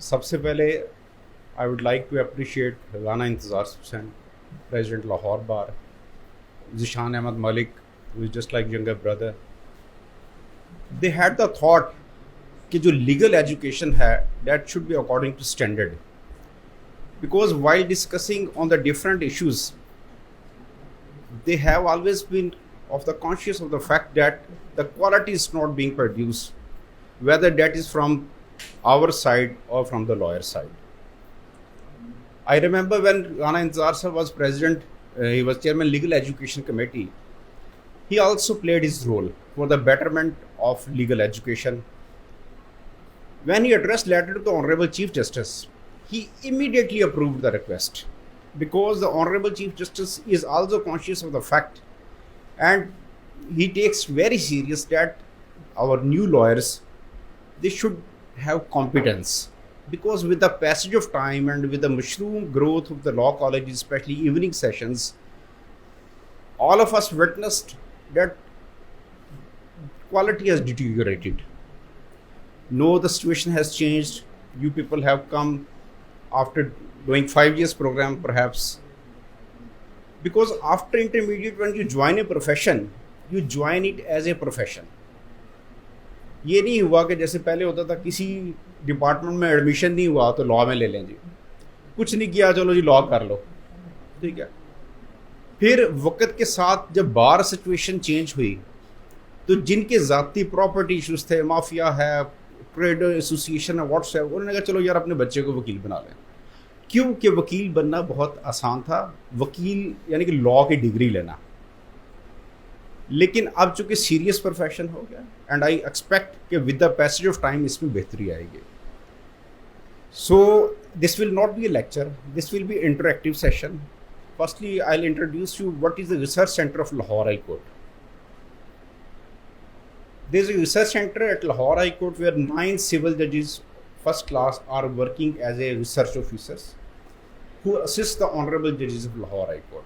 सबसे पहले I would like to appreciate Rana Intezar Hussain, president Lahore bar, Zeeshan Ahmed Malik, who is just like younger brother. They had the thought कि जो legal education है that should be according to standard, because while discussing on the different issues they have always been of the conscious of the fact that the quality is not being produced, whether that is from our side or from the lawyer side. I remember when Rana Intizar sir was president, he was chairman legal education committee. He also played his role for the betterment of legal education. When he addressed letter to the Honorable Chief Justice, he immediately approved the request because the Honorable Chief Justice is also conscious of the fact, and he takes very serious that our new lawyers, they should have competence, because with the passage of time and with the mushroom growth of the law colleges, especially evening sessions, all of us witnessed that quality has deteriorated. No, the situation has changed. You people have come after doing 5 years program perhaps, because after intermediate when you join a profession, you join it as a profession. ये नहीं हुआ कि जैसे पहले होता था किसी department में एडमिशन नहीं हुआ तो लॉ में ले लें जी, कुछ नहीं किया चलो जी लॉ कर लो, ठीक है। फिर वक्त के साथ जब बार सिचुएशन चेंज हुई तो जिनके ज़ाती प्रॉपर्टी इश्यूज थे, माफिया है, ट्रेड एसोसिएशन है, व्हाट्सएप, उन्होंने कहा चलो यार अपने बच्चे को वकील बना लें, क्योंकि वकील बनना बहुत आसान था, वकील यानी कि लॉ की डिग्री लेना। लेकिन अब चूंकि सीरियस प्रोफेशन हो गया एंड आई एक्सपेक्ट कि with the passage of time इसमें बेहतरी आएगी। So this will not be a lecture, this will be interactive session. Firstly I will introduce you what is the research centre of Lahore high court. There is a research center at Lahore High Court where 9 civil judges, first class, are working as a research officers who assist the honorable judges of Lahore High Court.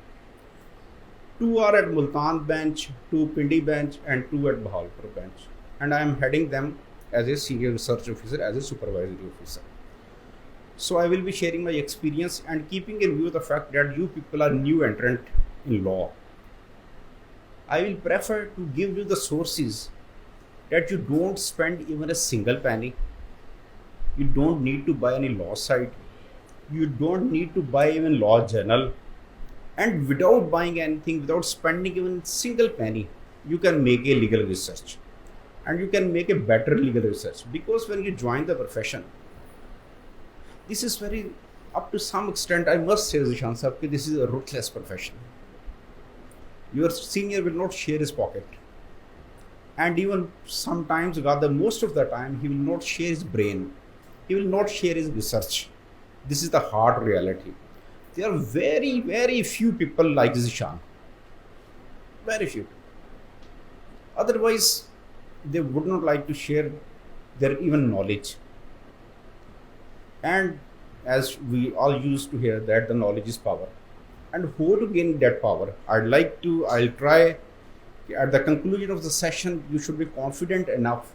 2 are at Multan bench, 2 Pindi bench, and 2 at Bahawalpur bench. And I am heading them as a senior research officer, as a supervisory officer. So I will be sharing my experience and keeping in view the fact that you people are new entrant in law. I will prefer to give you the sources that you don't spend even a single penny. You don't need to buy any law site. You don't need to buy even law journal. And without buying anything, without spending even a single penny, you can make a legal research. And you can make a better legal research. Because when you join the profession, this is very, up to some extent, I must say, Zishan Sahab, this is a ruthless profession. Your senior will not share his pocket. And even sometimes, rather most of the time, he will not share his brain, he will not share his research. This is the hard reality. There are very, very few people like Zishan, very few. Otherwise they would not like to share their even knowledge. And as we all used to hear that the knowledge is power, and how to gain that power, I'll try. At the conclusion of the session, you should be confident enough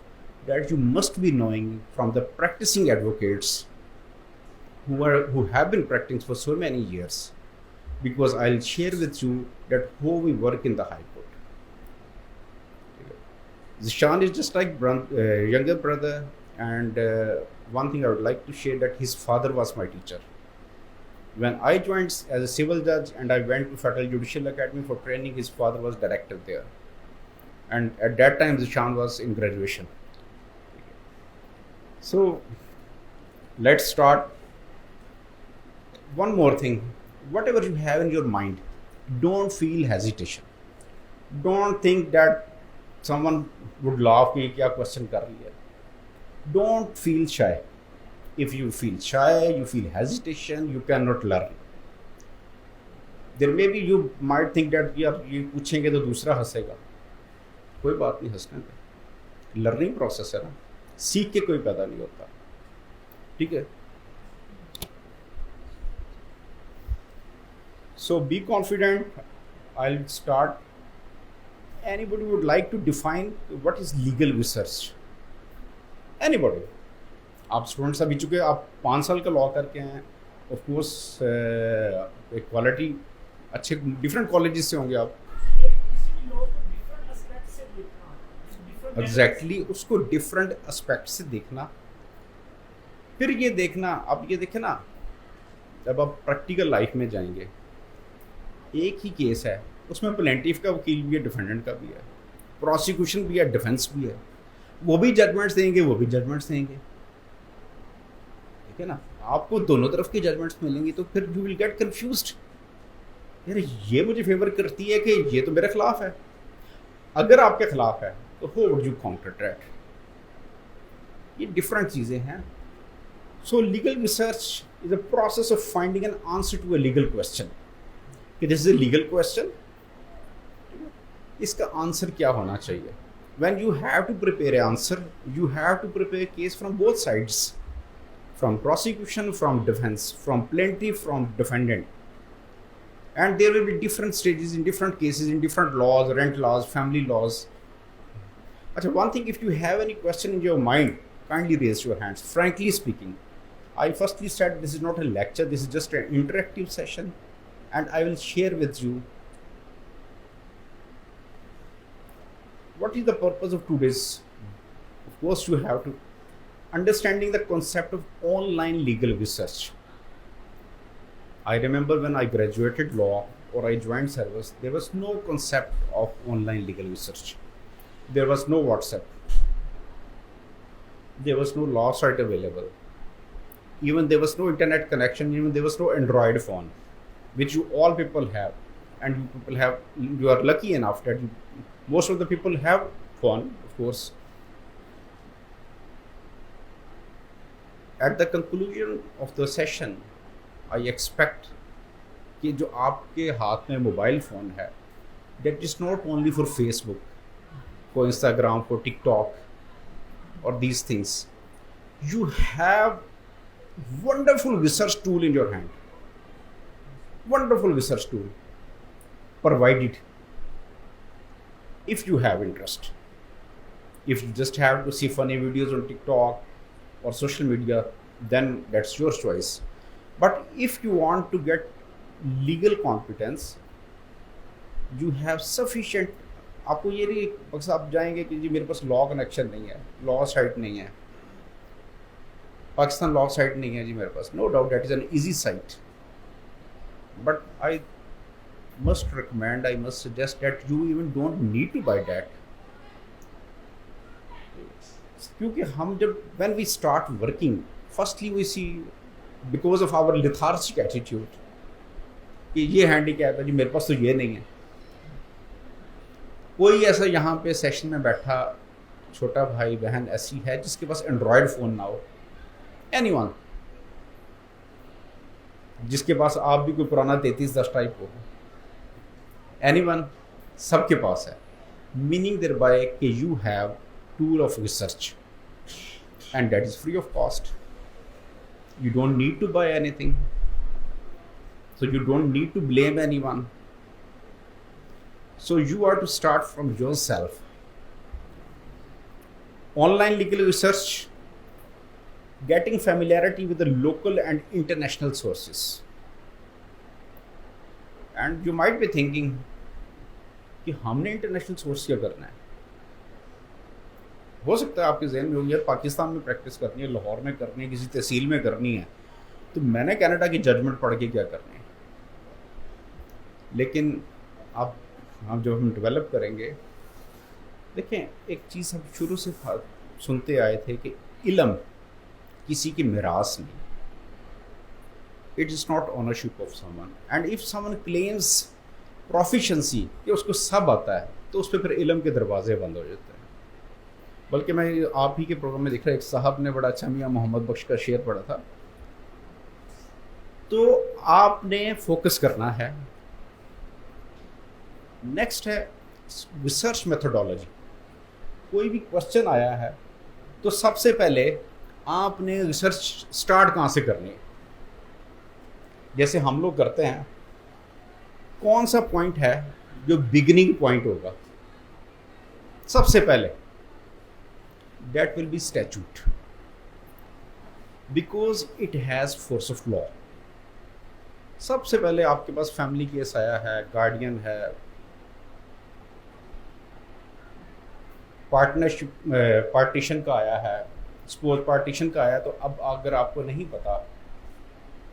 that you must be knowing from the practicing advocates who have been practicing for so many years, because I'll share with you that how we work in the High Court. Zishan is just like younger brother, and one thing I would like to share that his father was my teacher. When I joined as a civil judge and I went to Federal Judicial Academy for training, his father was director there. And at that time, Zishan was in graduation. So let's start. One more thing, whatever you have in your mind, don't feel hesitation. Don't think that someone would laugh कि क्या question कर रही है. Don't feel shy. If you feel shy, you feel hesitation, you cannot learn. There may be, you might think that यार ये पूछेंगे तो दूसरा हंसेगा. कोई बात नहीं, हंसने का लर्निंग प्रोसेस है ना, सीख के कोई पैदा नहीं होता, ठीक है। So be confident, I will start. Anybody would like to define what is legal research? Anybody? आप स्टूडेंट्स अभी चूँकि आप 5 साल का लॉ करके हैं, ऑफ कोर्स एक क्वालिटी अच्छे डिफरेंट कॉलेजेस से होंगे आप। एग्जैक्टली उसको डिफरेंट एस्पेक्ट से देखना। फिर ये देखना, आप ये देखें ना, जब आप प्रैक्टिकल लाइफ में जाएंगे, एक ही केस है, उसमें प्लेंटिफ का वकील भी है, डिफेंडेंट का भी है, प्रोसिक्यूशन भी है, डिफेंस भी है, वो भी जजमेंट्स देंगे, वो भी जजमेंट्स देंगे, ठीक है ना। आपको दोनों तरफ के जजमेंट्स मिलेंगे, तो फिर यू विल गेट कंफ्यूज्ड, यार ये मुझे फेवर करती है कि ये तो मेरे खिलाफ है। अगर आपके खिलाफ है तो how would you counter that? ये डिफरेंट चीज़ें हैं। So legal research is a process of finding an answer to a legal question, कि this is a legal question, इसका आंसर क्या होना चाहिए। When you have to prepare an answer, you have to prepare a case from both sides, from prosecution, from defense, from plaintiff, from defendant. And there will be different stages in different cases, in different laws, rent laws, family laws. Achha, one thing, if you have any question in your mind, kindly raise your hands. Frankly speaking, I firstly said this is not a lecture, this is just an interactive session, and I will share with you what is the purpose of today's. Of course, you have to understanding the concept of online legal research. I remember when I graduated law or I joined service, there was no concept of online legal research. There was no WhatsApp. There was no law site available. Even there was no internet connection. Even there was no Android phone, which you all people have, and you people have. You are lucky enough that most of the people have phone, of course. At the conclusion of the session, I expect कि जो आपके हाथ में mobile phone है, that is not only for Facebook, for Instagram, for TikTok, or these things. You have wonderful research tool in your hand. Wonderful research tool. Provided if you have interest. If you just have to see funny videos on TikTok or social media, then that's your choice. But if you want to get legal competence, you have sufficient. आपको ये नहीं बस आप जाएंगे कि जी मेरे पास law connection नहीं है, लॉ साइट नहीं है, पाकिस्तान लॉ साइट नहीं है जी मेरे पास. No doubt that is an easy site, but I must recommend, I must suggest that you even don't need to buy that. क्योंकि हम जब when we start working, firstly we see because of our lethargic attitude कि ये handicap है जी मेरे पास तो ये नहीं है. कोई ऐसा यहाँ पे सेशन में बैठा छोटा भाई बहन ऐसी है जिसके पास एंड्रॉयड फ़ोन ना हो? एनीवन जिसके पास आप भी कोई पुराना 3310 टाइप हो? एनीवन? सबके पास है. मीनिंग देयर बाय कि you have tool of research and that is free of cost. You don't need to buy anything, so you don't need to blame anyone. So you are to start from yourself. Online legal research, getting familiarity with the local and international sources. And you might be thinking कि हमने international source क्या करना है. हो सकता है आपके जहन में हो यार पाकिस्तान में प्रैक्टिस करनी है, लाहौर में करनी है, किसी तहसील में करनी है, तो मैंने कनाडा की जजमेंट पढ़ के क्या करनी है. लेकिन आप जब हम डेवलप करेंगे, देखें एक चीज़ हम शुरू से सुनते आए थे कि इल्म किसी की मिरास नहीं. It is not ownership of someone. And if someone claims proficiency कि उसको सब आता है, तो उस पर फिर इल्म के दरवाजे बंद हो जाते हैं. बल्कि मैं आप ही के प्रोग्राम में देख रहा, एक साहब ने बड़ा अच्छा मियाँ मोहम्मद बख्श का शेर पढ़ा था. तो आपने फोकस करना है. नेक्स्ट है रिसर्च मेथोडोलॉजी. कोई भी क्वेश्चन आया है तो सबसे पहले आपने रिसर्च स्टार्ट कहाँ से करनी है. जैसे हम लोग करते हैं, कौन सा पॉइंट है जो बिगिनिंग पॉइंट होगा सबसे पहले? That will be statute. Because it has force of law. सबसे पहले आपके पास फैमिली केस आया है, गार्डियन है, पार्टनरशिप पार्टीशन का आया है, सपोज पार्टीशन का आया, तो अब अगर आपको नहीं पता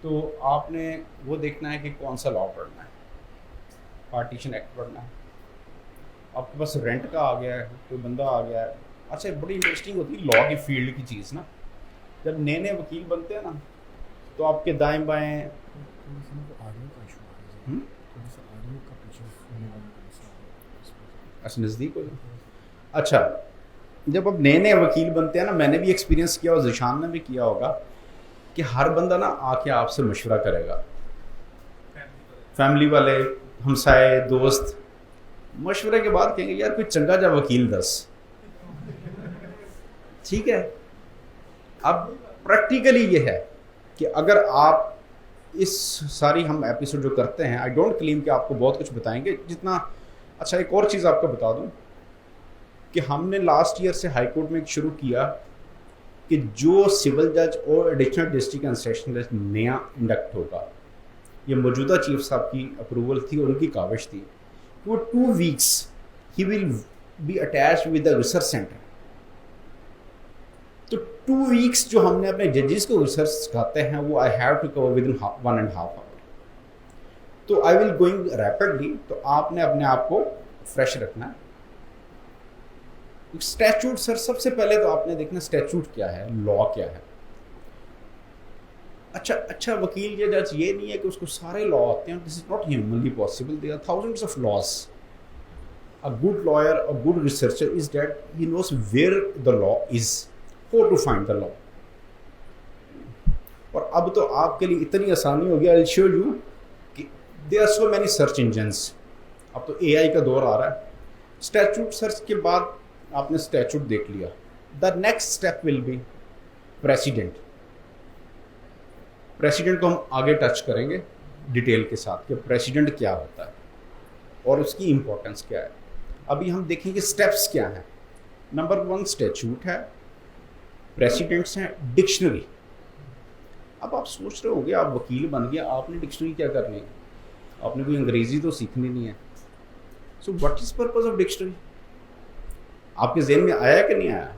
तो आपने वो देखना है कि कौन सा लॉ पढ़ना है। पार्टीशन एक्ट पढ़ना है, आपके पास रेंट का आ गया है, कोई बंदा आ गया है। अच्छा, बड़ी इंटरेस्टिंग होती है लॉ की फील्ड की चीज़ ना, जब नए नए वकील बनते हैं ना तो आपके दाएं बाएं अच्छा नज़दीक हो जाए। अच्छा, जब अब नए नए वकील बनते हैं ना, मैंने भी एक्सपीरियंस किया और ज़िशान ने भी किया होगा कि हर बंदा ना आके आपसे मशवरा करेगा, फैमिली वाले, हमसाए, दोस्त, मशवरे के बाद कहेंगे यार कोई चंगा जा वकील दस। ठीक है, अब प्रैक्टिकली ये है कि अगर आप इस सारी हम एपिसोड जो करते हैं, आई डोंट क्लेम कि आपको बहुत कुछ बताएंगे जितना। अच्छा, एक और चीज़ आपको बता दूं कि हमने लास्ट ईयर से हाई कोर्ट में शुरू किया कि जो सिविल जज और एडिशनल डिस्ट्रिक्ट एंड सेशन जज नया इंडक्ट होगा, ये मौजूदा चीफ साहब की अप्रूवल थी और उनकी काविश थी, वो 2 weeks he will be attached with the research centre. तो 2 वीक्स जो हमने अपने जजेस को रिसर्च सिखाते हैं वो I have to cover within 1.5 hour. तो आई विल गोइंग रैपिडली, तो आपने अपने आप को फ्रेश रखना है। स्टैचूट सर, सबसे पहले तो आपने देखना स्टैचूट क्या है, लॉ क्या है। अच्छा वकील या जज ये नहीं है कि उसको सारे लॉ आते हैं, this is not humanly possible, there are thousands of laws. A good lawyer, a good researcher is that he knows where the law is, how to find the law। और अब तो आपके लिए इतनी आसानी हो गई, आई विल शो यू कि there are so many search engines. अब तो एआई का दौर आ रहा है। स्टैचूट सर्च के बाद आपने स्टैचूट देख लिया, the next step will be president. President को हम आगे टच करेंगे डिटेल के साथ कि प्रेसिडेंट क्या होता है और उसकी इंपॉर्टेंस क्या है। अभी हम देखेंगे स्टेप्स क्या हैं। नंबर 1 स्टैचूट है, प्रेसिडेंट्स हैं, डिक्शनरी। अब आप सोच रहे होंगे आप वकील बन गया, आपने डिक्शनरी क्या करनी है, आपने कोई अंग्रेजी तो सीखनी नहीं है। So what is purpose of dictionary, आपके जहन में आया कि नहीं आया?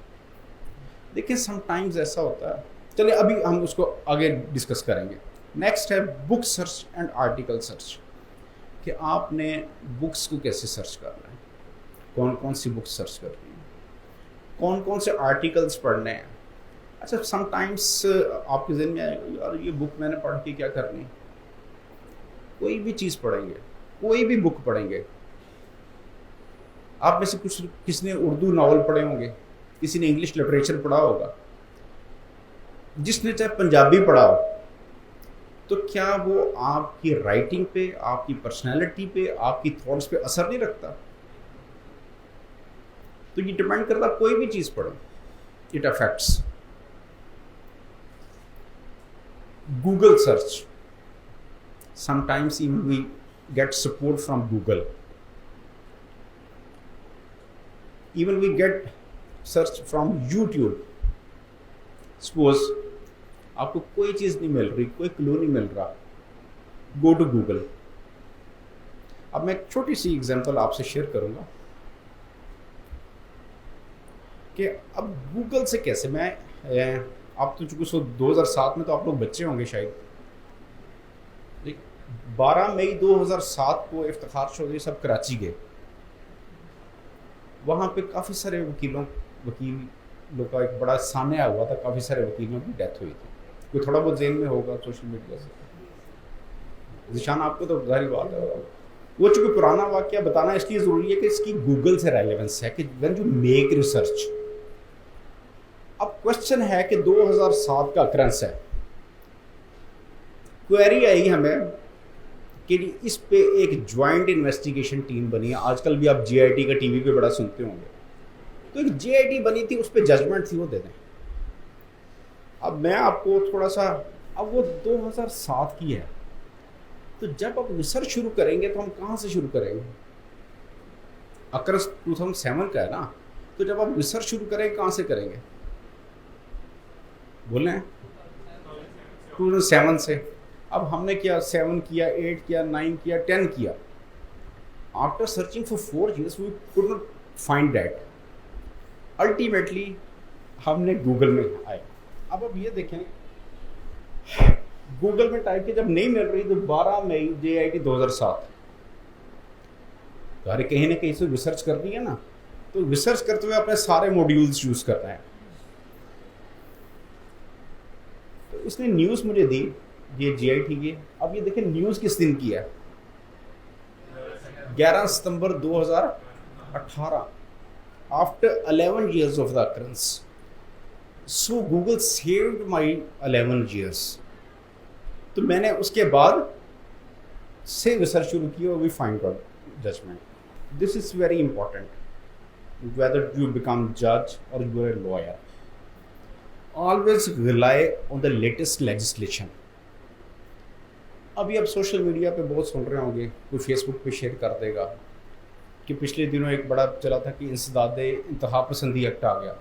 देखिए समटाइम्स ऐसा होता है, चलिए अभी हम उसको आगे डिस्कस करेंगे। नेक्स्ट है book search and article search, कि आपने बुक्स को कैसे सर्च करना है, कौन कौन सी बुक्स सर्च करनी है, कौन कौन से आर्टिकल्स पढ़ने हैं। अच्छा, समटाइम्स आपके जहन में आएगा यार ये बुक मैंने पढ़ के क्या करनी। कोई भी चीज़ पढ़ेंगे, कोई भी बुक पढ़ेंगे, आप में से कुछ किसने उर्दू नावल पढ़े होंगे, किसी ने इंग्लिश लिटरेचर पढ़ा होगा, जिसने चाहे पंजाबी पढ़ा हो, तो क्या वो आपकी राइटिंग पे, आपकी पर्सनैलिटी पे, आपकी थॉट्स पे असर नहीं रखता? तो ये डिपेंड करता, कोई भी चीज़ पढ़ो, it affects. Google search, sometimes even we get support from Google, even we get search from YouTube। suppose आपको कोई चीज़ नहीं मिल रही, कोई क्लू नहीं मिल रहा, गो टू गूगल। अब मैं एक छोटी सी एग्जांपल आपसे शेयर करूंगा कि अब गूगल से कैसे मैं आप तो चूँकि 2007 में तो आप लोग बच्चे होंगे शायद, 12 मई 2007 को इफ्तिखार चौधरी साहब कराची गए। वहाँ पे काफ़ी सारे वकीलों का एक बड़ा सान्या हुआ था, काफ़ी सारे वकीलों की डेथ हुई थी। कोई थोड़ा बहुत जेल में होगा सोशल मीडिया से, निशान आपको तो जाहिर बात है। वो चूँकि पुराना वाक़या बताना इसलिए ज़रूरी है कि इसकी गूगल से रेलेवेंस है कि व्हेन यू मेक रिसर्च। अब क्वेश्चन है कि 2007 का अक्रंस है, क्वेरी आई हमें कि इस पे एक ज्वाइंट इन्वेस्टिगेशन टीम बनी है। आजकल भी आप जीआईटी का टीवी पे बड़ा सुनते होंगे, तो एक जीआईटी बनी थी, उस पे जजमेंट थी, वो दे दें। अब मैं आपको थोड़ा सा, अब वो 2007 की है, तो जब आप रिसर्च शुरू करेंगे तो हम कहाँ से शुरू करेंगे? अक्रंस 2007 का है ना, तो जब आप रिसर्च शुरू करेंगे कहाँ से करेंगे? बोल रहे हैं 2007 से। अब हमने किया 7 किया, 8 किया, 9 किया, 10 किया। After searching for 4 years we could not find that. Ultimately हमने गूगल में आए। अब ये देखें, गूगल में टाइप किया, जब नहीं मिल रही तो 12 मई JIT 2007, तो अरे कहीं ना कहीं से रिसर्च करनी है ना, तो रिसर्च करते हुए अपने सारे मॉड्यूल्स यूज करना है। तो इसने न्यूज़ मुझे दी, ये JIT की। अब ये देखें न्यूज़ किस दिन की है, 11 सितंबर 2018, after 11 years of the occurrence. So Google saved my 11 years। तो मैंने उसके बाद से रिसर्च शुरू की और we find out judgment. This is very important, whether you become जज और you are a lawyer, always rely on the latest legislation. अभी आप सोशल मीडिया पे बहुत सुन रहे होंगे, कोई फेसबुक पे शेयर कर देगा कि पिछले दिनों एक बड़ा चला था कि इंसदादे इंतहा पसंदी एक्ट आ गया,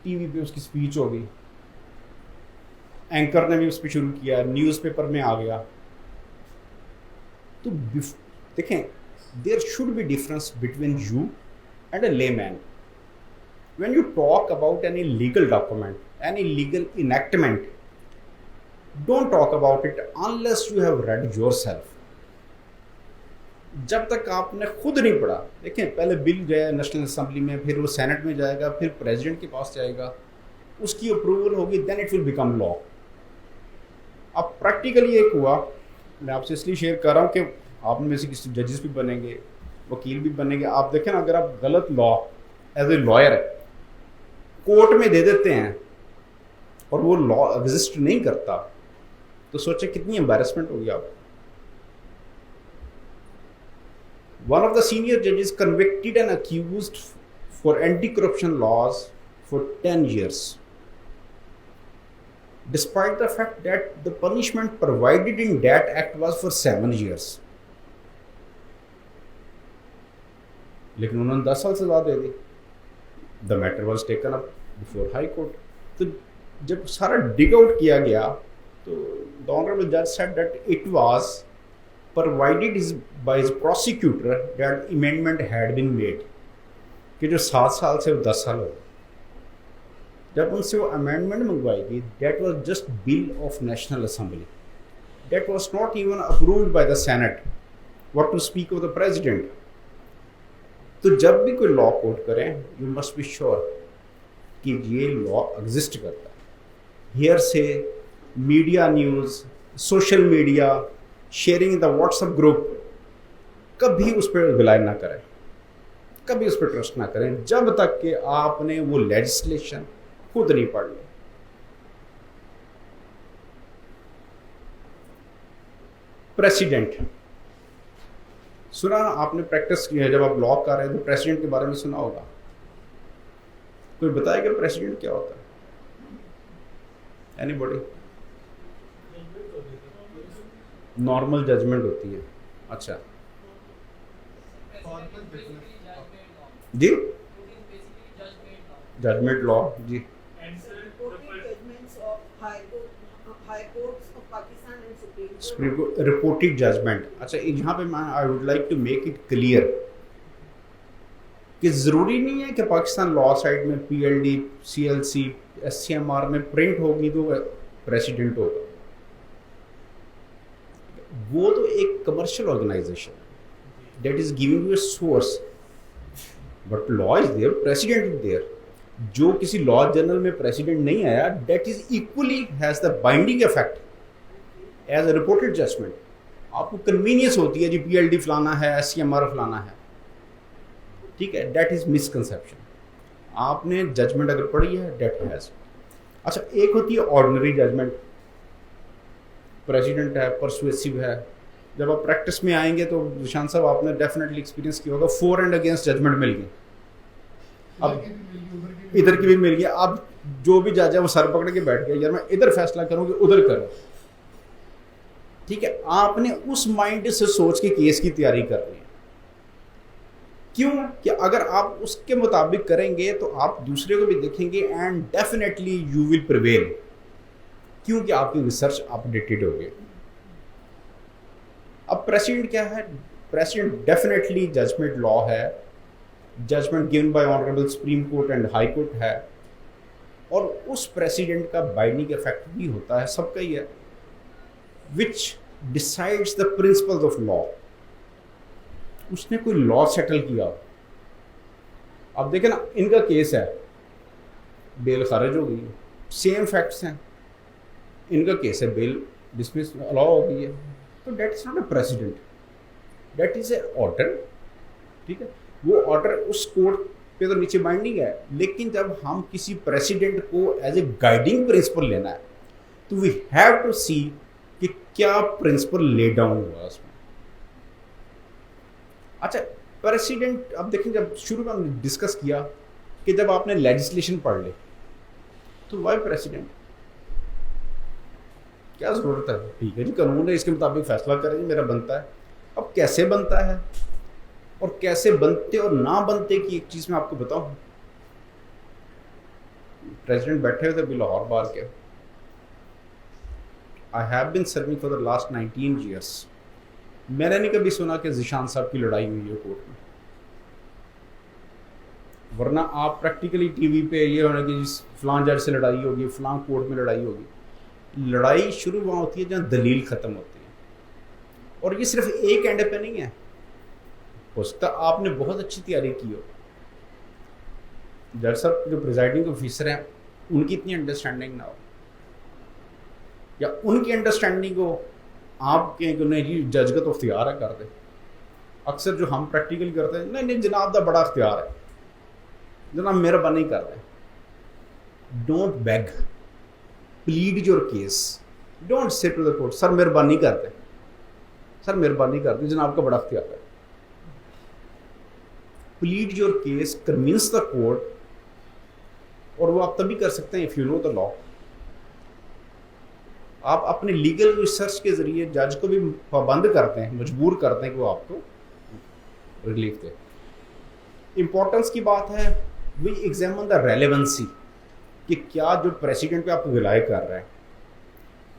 टीवी पे उसकी स्पीच हो गई, एंकर ने भी उस पर शुरू किया, न्यूज़पेपर में आ गया। तो देखें, there should be difference between you and a layman. When you talk about any legal document, any legal enactment, don't talk about it unless you have read yourself. जब तक आपने खुद नहीं पढ़ा, देखें पहले बिल जाए नेशनल असेंबली में, फिर वो सेनेट में जाएगा, फिर प्रेसिडेंट के पास जाएगा, उसकी अप्रूवल होगी, then it will become law. अब प्रैक्टिकली एक हुआ, मैं आपसे इसलिए शेयर कर रहा हूँ कि आप में से किसी जजेस भी बनेंगे, वकील भी बनेंगे। आप देखें ना, अगर आप गलत law as a lawyer court में दे देते हैं और वो लॉ एग्जिस्ट नहीं करता, तो सोचे कितनी एम्बैरेसमेंट होगी आप। One of the senior judges convicted and accused for anti-corruption laws for 10 years, despite the fact that the punishment provided in that act was for 7 years. लेकिन उन्होंने 10 साल सजा दे दी। The matter was taken up before High Court. तो जब सारा dig out किया गया, तो the honorable judge said that it was provided by his prosecutor that amendment had been made, कि जो 7 साल से वो 10 साल हो। जब उनसे वो अमेंडमेंट मंगवाई गई, that was just bill of national assembly, that was not even approved by the senate, what to speak of the president। तो जब भी कोई लॉ कोट करें, यू मस्ट बी श्योर कि ये लॉ एग्जिस्ट करता है। हियर से media news, social media, sharing in the WhatsApp group, कभी उस पर रिलाई ना करें, कभी उस पर ट्रस्ट ना करें, जब तक कि आपने वो लेजिस्लेशन खुद नहीं पढ़ ली। प्रेसिडेंट सुना ना आपने, प्रैक्टिस की है, जब आप लॉ कर रहे हैं तो प्रेसिडेंट के बारे में सुना होगा। कोई बताएगा प्रेसिडेंट क्या होता है? एनीबॉडी? नॉर्मल जजमेंट होती है। अच्छा जी, जजमेंट लॉ जी। Supreme court reported judgment. अच्छा, यहाँ पे मैं I would like to make it clear कि ज़रूरी नहीं है कि पाकिस्तान लॉ साइड में PLD, CLC, SCMR में प्रिंट होगी तो प्रेसिडेंट होगा। वो तो एक कमर्शियल ऑर्गेनाइजेशन है that is giving you a source, but law is there, precedent is there. जो किसी लॉ जर्नल में प्रेसिडेंट नहीं आया, that is equally has the binding effect as a reported judgment. आपको कन्वीनियंस होती है जी, PLD फलाना है, SCMR फलाना है, ठीक है, दैट इज मिसकंसेप्शन। आपने जजमेंट अगर पढ़ी है, दैट हैज। अच्छा, एक होती है ऑर्डिनरी जजमेंट, प्रेसिडेंट है, परसुएसिव है। जब आप प्रैक्टिस में आएंगे तो निशान साहब आपने डेफिनेटली एक्सपीरियंस किया होगा, फॉर एंड अगेंस्ट जजमेंट मिल गई, अब इधर की भी मिल गई। अब जो भी जज है वो सर पकड़ के बैठ गया, यार मैं इधर फैसला करूँ कि उधर करूँ, ठीक है। आपने उस माइंड से सोच के केस की तैयारी करनी है। क्यों? कि अगर आप उसके मुताबिक करेंगे तो आप दूसरे को भी देखेंगे and definitely you will prevail. क्योंकि आपकी रिसर्च अपडेटेड हो गई। अब प्रेसिडेंट क्या है? प्रेसिडेंट डेफिनेटली जजमेंट लॉ है, judgment given by honourable supreme court and high court है, और उस प्रेसिडेंट का बाइंडिंग इफेक्ट भी होता है, सबका ही है, विच decides the principles of law. उसने कोई लॉ सेटल किया। अब देखें ना, इनका केस है, बेल खारिज हो गई है, सेम फैक्ट्स हैं, इनका केस है, बेल डिसमिस अलाउ हो गई है, तो that is not a precedent, that is a order. ठीक है, वो ऑर्डर उस कोर्ट पे तो नीचे बाइंडिंग है, लेकिन जब हम किसी प्रेसिडेंट को एज ए गाइडिंग प्रिंसिपल लेना है तो वी हैव टू सी कि क्या प्रिंसिपल ले डाउन हुआ उसमें। अच्छा, प्रेसिडेंट, अब देखें, जब शुरू में हमने डिस्कस किया कि जब आपने लेजिस्लेशन पढ़ ले तो वाई प्रेसिडेंट, क्या जरूरत है? ठीक है जी, कानून है, इसके मुताबिक फैसला करें जी, मेरा बनता है। अब कैसे बनता है और कैसे बनते और ना बनते की एक चीज मैं आपको बताऊं। प्रेसिडेंट बैठे हुए थे अभी लाहौर बार के। I have been serving for the last 19 years. मैंने नहीं कभी सुना कि जिशान साहब की लड़ाई हुई है कोर्ट में, वरना आप प्रैक्टिकली टीवी पे ये होना कि फलां जज से लड़ाई होगी, फलां कोर्ट में लड़ाई होगी। लड़ाई शुरू वहाँ होती है जहाँ दलील ख़त्म होती है, और ये सिर्फ एक एंड पे नहीं है। हो सकता आपने बहुत अच्छी तैयारी की हो, जज साहब जो प्रिजाइडिंग ऑफिसर हैं उनकी इतनी अंडरस्टैंडिंग ना हो, या उनकी अंडरस्टैंडिंग हो आपके जी जज का तो अख्तियार है, कर दे। अक्सर जो हम प्रैक्टिकल करते हैं, नहीं नहीं जनाब का बड़ा अख्तियार है, जनाब मेहरबानी कर दें। Don't beg, plead your case, don't say to the court sir मेहरबानी कर दें, सर मेहरबानी कर दें, जनाब का बड़ा अख्तियार है। Plead your case, convince the court, और वो आप तभी कर सकते हैं if you know the law. आप अपने लीगल रिसर्च के जरिए जज को भी पाबंद करते हैं, मजबूर करते हैं कि वो आपको रिलीफ दे। इंपॉर्टेंस की बात है, वी एग्जामिन द रेलेवेंसी, कि क्या जो प्रेसिडेंट पे आपको रिलाय कर रहा है,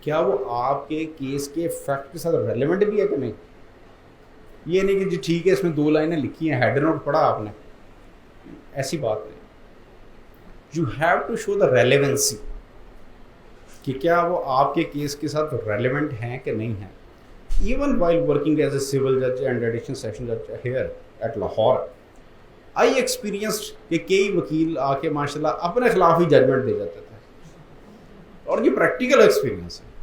क्या वो आपके केस के फैक्ट के साथ रेलेवेंट भी है कि नहीं। ये नहीं कि जी ठीक है इसमें 2 लाइनें लिखी हैं, हेडर नोट पढ़ा आपने, ऐसी बात नहीं। You have to show the relevancy कि क्या वो आपके केस के साथ रेलेवेंट हैं कि नहीं हैं। Even while working as a civil जज एंड एडिशनल सेशन जज here eight Lahore, I experienced कि कई वकील आके माशाल्लाह अपने खिलाफ ही जजमेंट दे जाते थे, और ये प्रैक्टिकल एक्सपीरियंस है।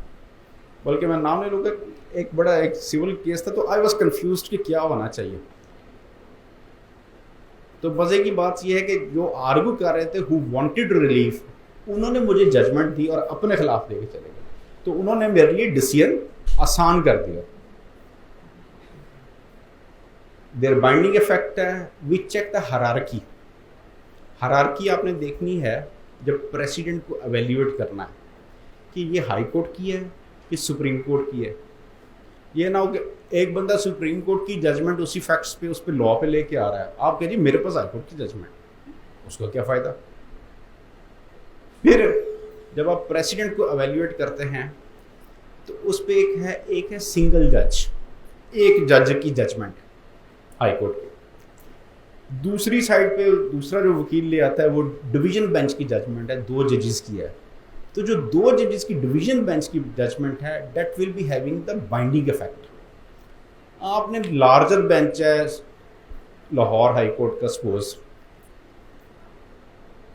बल्कि मैं नाम नहीं लूँगा, एक बड़ा एक सिविल केस था, तो आई वॉज कन्फ्यूज कि क्या होना चाहिए। तो मज़े की बात यह है कि जो आर्गू कर रहे थे, हु वांटेड रिलीफ, उन्होंने मुझे जजमेंट दी और अपने खिलाफ दे के चले गए, तो उन्होंने मेरे लिए डिसीजन आसान कर दिया। देयर बाइंडिंग इफेक्ट है। We check the hierarchy. Hierarchy आपने देखनी है जब प्रेसिडेंट को एवेल्यूएट करना है कि ये हाई कोर्ट की है कि सुप्रीम कोर्ट की है। ये ना हो कि एक बंदा सुप्रीम कोर्ट की जजमेंट उसी फैक्ट्स पे, उस पर लॉ पे लेके आ रहा है, आप कह जी मेरे पास हाई कोर्ट की जजमेंट, उसका क्या फ़ायदा। फिर जब आप प्रेसिडेंट को एवेल्यूएट करते हैं तो उस पर एक है सिंगल जज, एक जज की जजमेंट हाई कोर्ट की। दूसरी साइड पे दूसरा जो वकील ले आता है वो डिवीजन बेंच की जजमेंट है, 2 जजेस की है। तो जो 2 जजेस की डिवीजन बेंच की जजमेंट है, that will be having the binding effect. आपने लार्जर बेंच है लाहौर हाई कोर्ट का, सपोज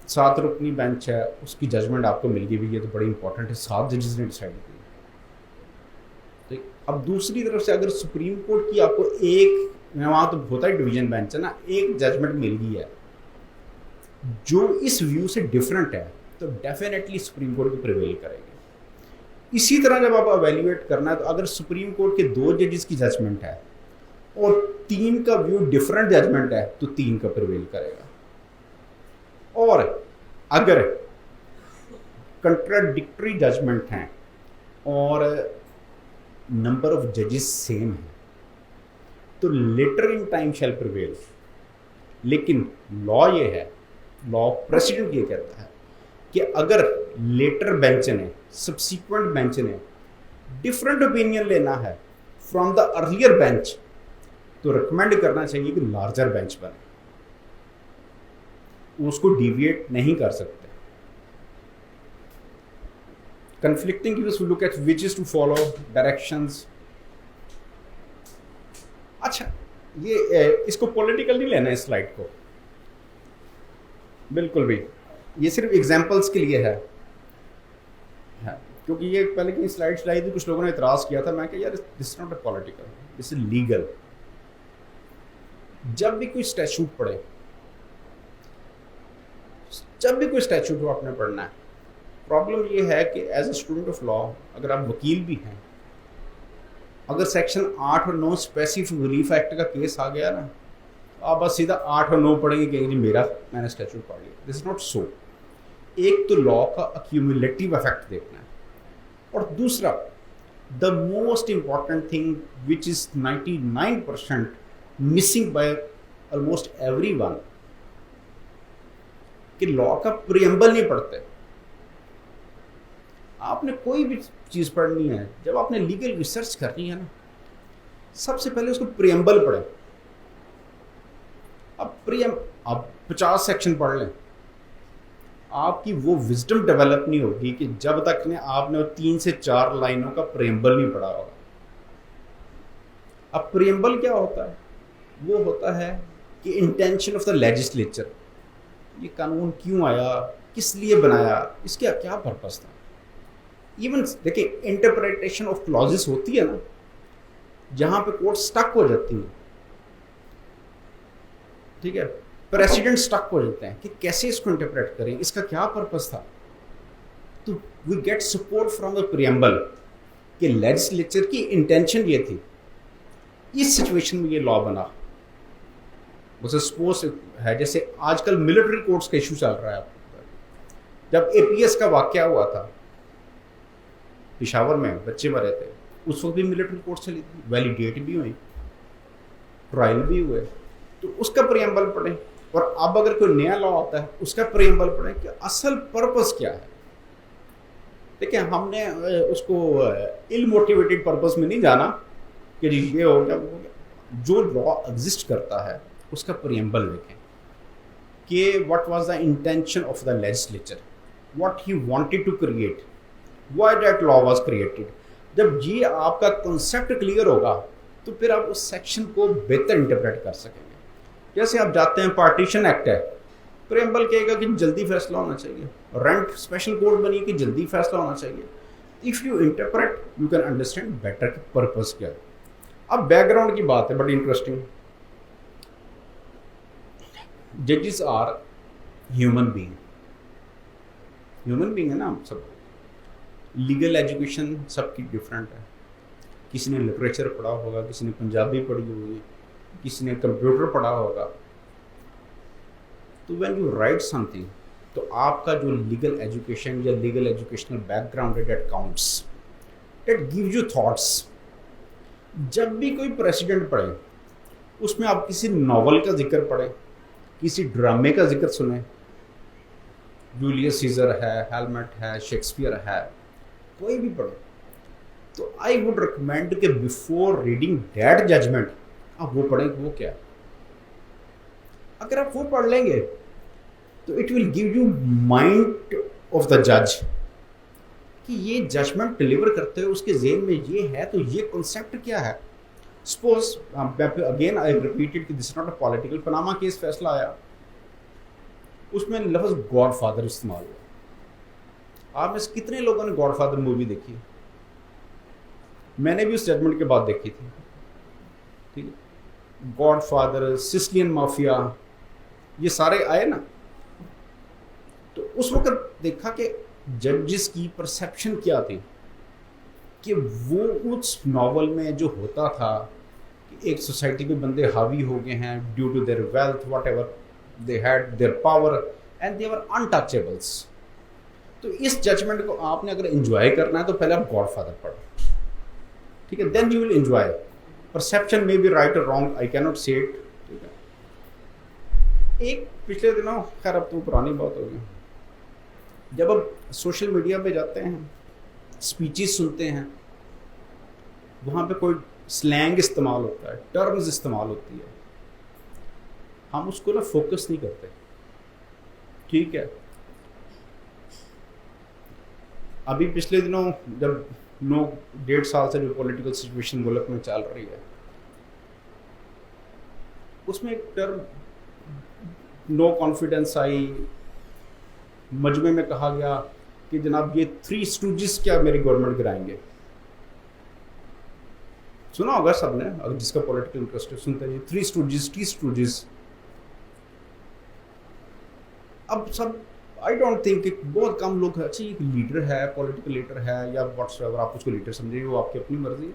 7 रुकनी बेंच है, उसकी जजमेंट आपको मिल गई भी, ये तो बड़ी इंपॉर्टेंट है, 7 जजेस ने डिसाइड की। तो अब दूसरी तरफ से अगर सुप्रीम कोर्ट की आपको एक, वहाँ तो होता है डिवीजन बेंच है ना, एक जजमेंट मिल गई है जो इस व्यू से डिफरेंट है, तो डेफिनेटली सुप्रीम कोर्ट की प्रिवेल करेगी। इसी तरह जब आप एवेल्यूएट करना है, तो अगर सुप्रीम कोर्ट के 2 जजेस की जजमेंट है और 3 का व्यू डिफरेंट जजमेंट है, तो 3 का प्रिवेल करेगा। और अगर कंट्राडिक्टरी जजमेंट हैं और नंबर ऑफ जजेस सेम है, तो later in time shall prevail. लेकिन लॉ ये है, लॉ प्रेसिडेंट ये कहता है कि अगर लेटर बेंच ने, सब्सिक्वेंट बेंच ने डिफरेंट ओपिनियन लेना है फ्रॉम द अर्लियर बेंच, तो रिकमेंड करना चाहिए कि लार्जर बेंच बने, उसको डिविएट नहीं कर सकते। conflicting views, we look at which is to follow, directions। अच्छा, ये इसको पॉलिटिकल नहीं लेना है इस स्लाइड को, बिल्कुल भी, ये सिर्फ एग्जांपल्स के लिए है, क्योंकि ये पहले की स्लाइड्स लाई थी, कुछ लोगों ने इतराज़ किया था, मैं कहा यार this is not a political, this is legal. जब भी कोई स्टैट्यूट पढ़े, जब भी कोई स्टैट्यूट हो आपने पढ़ना है, प्रॉब्लम ये है कि as a student of law, अगर आप वकील भी हैं, अगर सेक्शन 8 और 9 स्पेसिफिक रिलीफ एक्ट का केस आ गया ना, आप बस सीधा 8 और 9 पढ़ेंगे कि जी मैंने स्टैट्यूट पढ़ लिया। This is not so. एक तो लॉ का अक्यूमुलेटिव इफेक्ट देखना है, और दूसरा the most important thing which is 99% missing by almost everyone, कि लॉ का प्रीएम्बल नहीं पढ़ते। आपने कोई भी चीज़ पढ़नी है, जब आपने लीगल रिसर्च करनी है ना, सबसे पहले उसको प्रीएम्बल पढ़ें। अब 50 सेक्शन पढ़ लें, आपकी वो विजडम डेवलप नहीं होगी कि जब तक ने आपने 3 से 4 लाइनों का प्रीएम्बल नहीं पढ़ा होगा। अब प्रीएम्बल क्या होता है? वो होता है कि इंटेंशन ऑफ द लेजिस्लेचर, ये कानून क्यों आया, किस लिए बनाया, इसका क्या पर्पस था। इवन देखिए, इंटरप्रिटेशन ऑफ क्लॉजेस होती है ना, जहां पे कोर्ट स्टक हो जाती है, ठीक है, प्रेसिडेंट स्टक हो जाते हैं कि कैसे इसको इंटरप्रेट करें, इसका क्या पर्पस था। तो we get support from the preamble कि लेजिस्लेचर की इंटेंशन ये थी, इस सिचुएशन में ये लॉ बना। उसे सपोज है, जैसे आजकल मिलिट्री कोर्ट्स का इशू चल रहा है। जब एपीएस का वाकया हुआ था पिशावर में, बच्चे मरे थे, उस वक्त भी मिलिट्री कोर्ट चली थी, वैलिडेट भी हुई, ट्रायल भी हुए, तो उसका प्रीएम्बल पढ़ें। और अब अगर कोई नया लॉ आता है, उसका प्रीएम्बल पढ़ें कि असल पर्पस क्या है। देखिए, हमने उसको इल मोटिवेटेड पर्पस में नहीं जाना कि जी ये हो गया वो हो गया। जो लॉ एग्जिस्ट करता है उसका प्रीएम्बल देखें कि what was the intention of the legislature, what he wanted to create, why that law was created. जब ये आपका कॉन्सेप्ट क्लियर होगा तो फिर आप उस सेक्शन को बेहतर इंटरप्रेट कर सकेंगे। जैसे आप जाते हैं, पार्टीशन एक्ट है, प्रीएम्बल कहेगा कि जल्दी फैसला होना चाहिए, रेंट स्पेशल कोड बनी कि जल्दी फैसला होना चाहिए। If you interpret you can understand better कि पर्पस क्या है। अब बैकग्राउंड की बात है, बड़ी इंटरेस्टिंग। जजेस are human being, human being है ना हम सब। लीगल एजुकेशन सबकी डिफरेंट है, किसी ने लिटरेचर पढ़ा होगा, किसी ने पंजाबी पढ़ी होगी, किसी ने कंप्यूटर पढ़ा होगा। तो व्हेन यू राइट समथिंग, तो आपका जो लीगल एजुकेशन या लीगल एजुकेशनल बैकग्राउंड है, that counts, that gives you thoughts. जब भी कोई प्रेसिडेंट पढ़े, उसमें आप किसी नॉवल का जिक्र पढ़ें, किसी ड्रामे का जिक्र सुने, जूलियस सीजर है, हैमलेट है, शेक्सपियर है, कोई भी पढ़े, तो आई वुड रिकमेंड कि बिफोर रीडिंग दैट जजमेंट आप वो पढ़ें कि वो क्या। अगर आप वो पढ़ लेंगे तो it will give you mind of the जज कि ये जजमेंट डिलीवर करते हुए उसके जेहन में ये है, तो ये कॉन्सेप्ट क्या है। सपोज अगेन आई रिपीटेड कि this is not a political. Panama case फैसला आया, उसमें लफ्ज गॉडफादर इस्तेमाल हुआ। आप में से कितने लोगों ने गॉडफादर मूवी देखी? मैंने भी उस जजमेंट के बाद देखी थी, ठीक है। गॉडफादर, सिसिलियन माफिया, ये सारे आए ना, तो उस वक्त देखा कि जजेस की परसेप्शन क्या थी, कि वो उस नॉवल में जो होता था कि एक सोसाइटी में बंदे हावी हो गए हैं due to their wealth, whatever they had, their power, and they were untouchables. तो इस जजमेंट को आपने अगर एंजॉय करना है तो पहले आप गॉडफादर पढ़ो, ठीक है, then you will enjoy. Perception may be right और wrong, I can not say it, ठीक है। एक पिछले दिनों, खैर अब तो पुरानी बात हो गई, जब आप सोशल मीडिया पे जाते हैं, स्पीचेस सुनते हैं, वहाँ पे कोई स्लैंग इस्तेमाल होता है, टर्म्स इस्तेमाल होती है, हम उसको ना फोकस नहीं करते। ठीक है, अभी पिछले दिनों जब 1.5 साल से जो पॉलिटिकल सिचुएशन मुल्क में चल रही है, उसमें एक टर्म नो कॉन्फिडेंस आई, मजमे में कहा गया कि जनाब ये 3 स्टूजेस क्या मेरी गवर्नमेंट गिराएंगे। सुना होगा सबने, अगर जिसका पॉलिटिकल इंटरेस्ट है सुनते हैं, 3 स्टूजेस, टी स्टूजेस। अब सब आई डोंट थिंक कि बहुत कम लोग, अच्छा एक लीडर है, पॉलिटिकल लीडर है या व्हाट्सएवर, आप उसको लीडर समझिए, वो आपकी अपनी मर्जी है,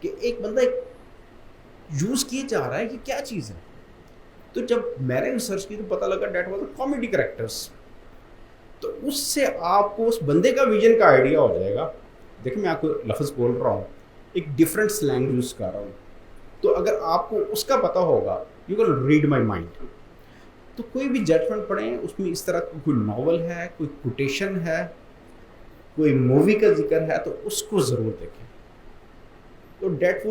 कि एक बंदा यूज किए जा रहा है कि क्या चीज़ है। तो जब मैंने रिसर्च की तो पता लगा डेट वाज कॉमेडी कैरेक्टर्स। तो उससे आपको उस बंदे का विजन का आइडिया हो जाएगा। देखिए मैं आपको लफ्ज़ बोल रहा हूँ, एक डिफरेंट स्लैंग यूज़ कर रहा हूँ, तो अगर आपको उसका पता होगा, you can read my mind. तो कोई भी जजमेंट पढ़ें, उसमें इस तरह कोई नॉवल है, कोई कोटेशन है, कोई मूवी का जिक्र है, तो उसको ज़रूर देखें, तो that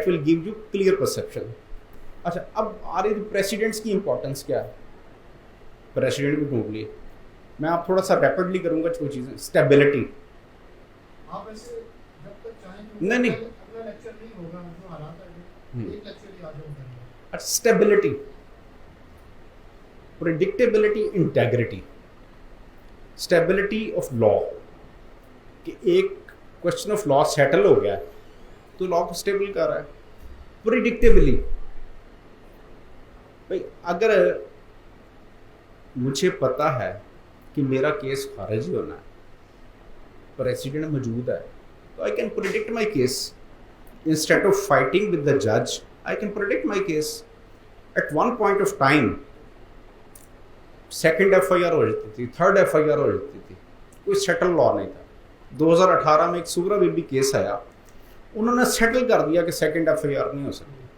will give you clear perception. अच्छा, अब आ रही प्रेसिडेंट्स की इंपॉर्टेंस क्या है। प्रेसिडेंट भी ढूंढ लिए, मैं आप थोड़ा सा रैपिडली करूंगा कुछ चीज़ें। स्टेबिलिटी, आप ऐसे जब तक चाहें नहीं अगला लेक्चर नहीं होगा, जो हालात है एक लेक्चर ही आज होगा। अच्छा, stability, predictability, integrity. Stability of law, कि एक क्वेश्चन ऑफ लॉ सेटल हो गया तो लॉ को स्टेबल कर रहा है। प्रिडिक्टेबली, भाई अगर मुझे पता है कि मेरा केस खारिज ही होना है, प्रेसिडेंट मौजूद है, तो I can predict my case instead of fighting with the जज। I can predict my case. At one point of time second FIR हो जाती थी, थर्ड FIR हो जाती थी, कोई सेटल लॉ नहीं था। 2018 में एक सुगरा बीबी केस आया, उन्होंने सेटल कर दिया कि सेकंड FIR नहीं हो सकती,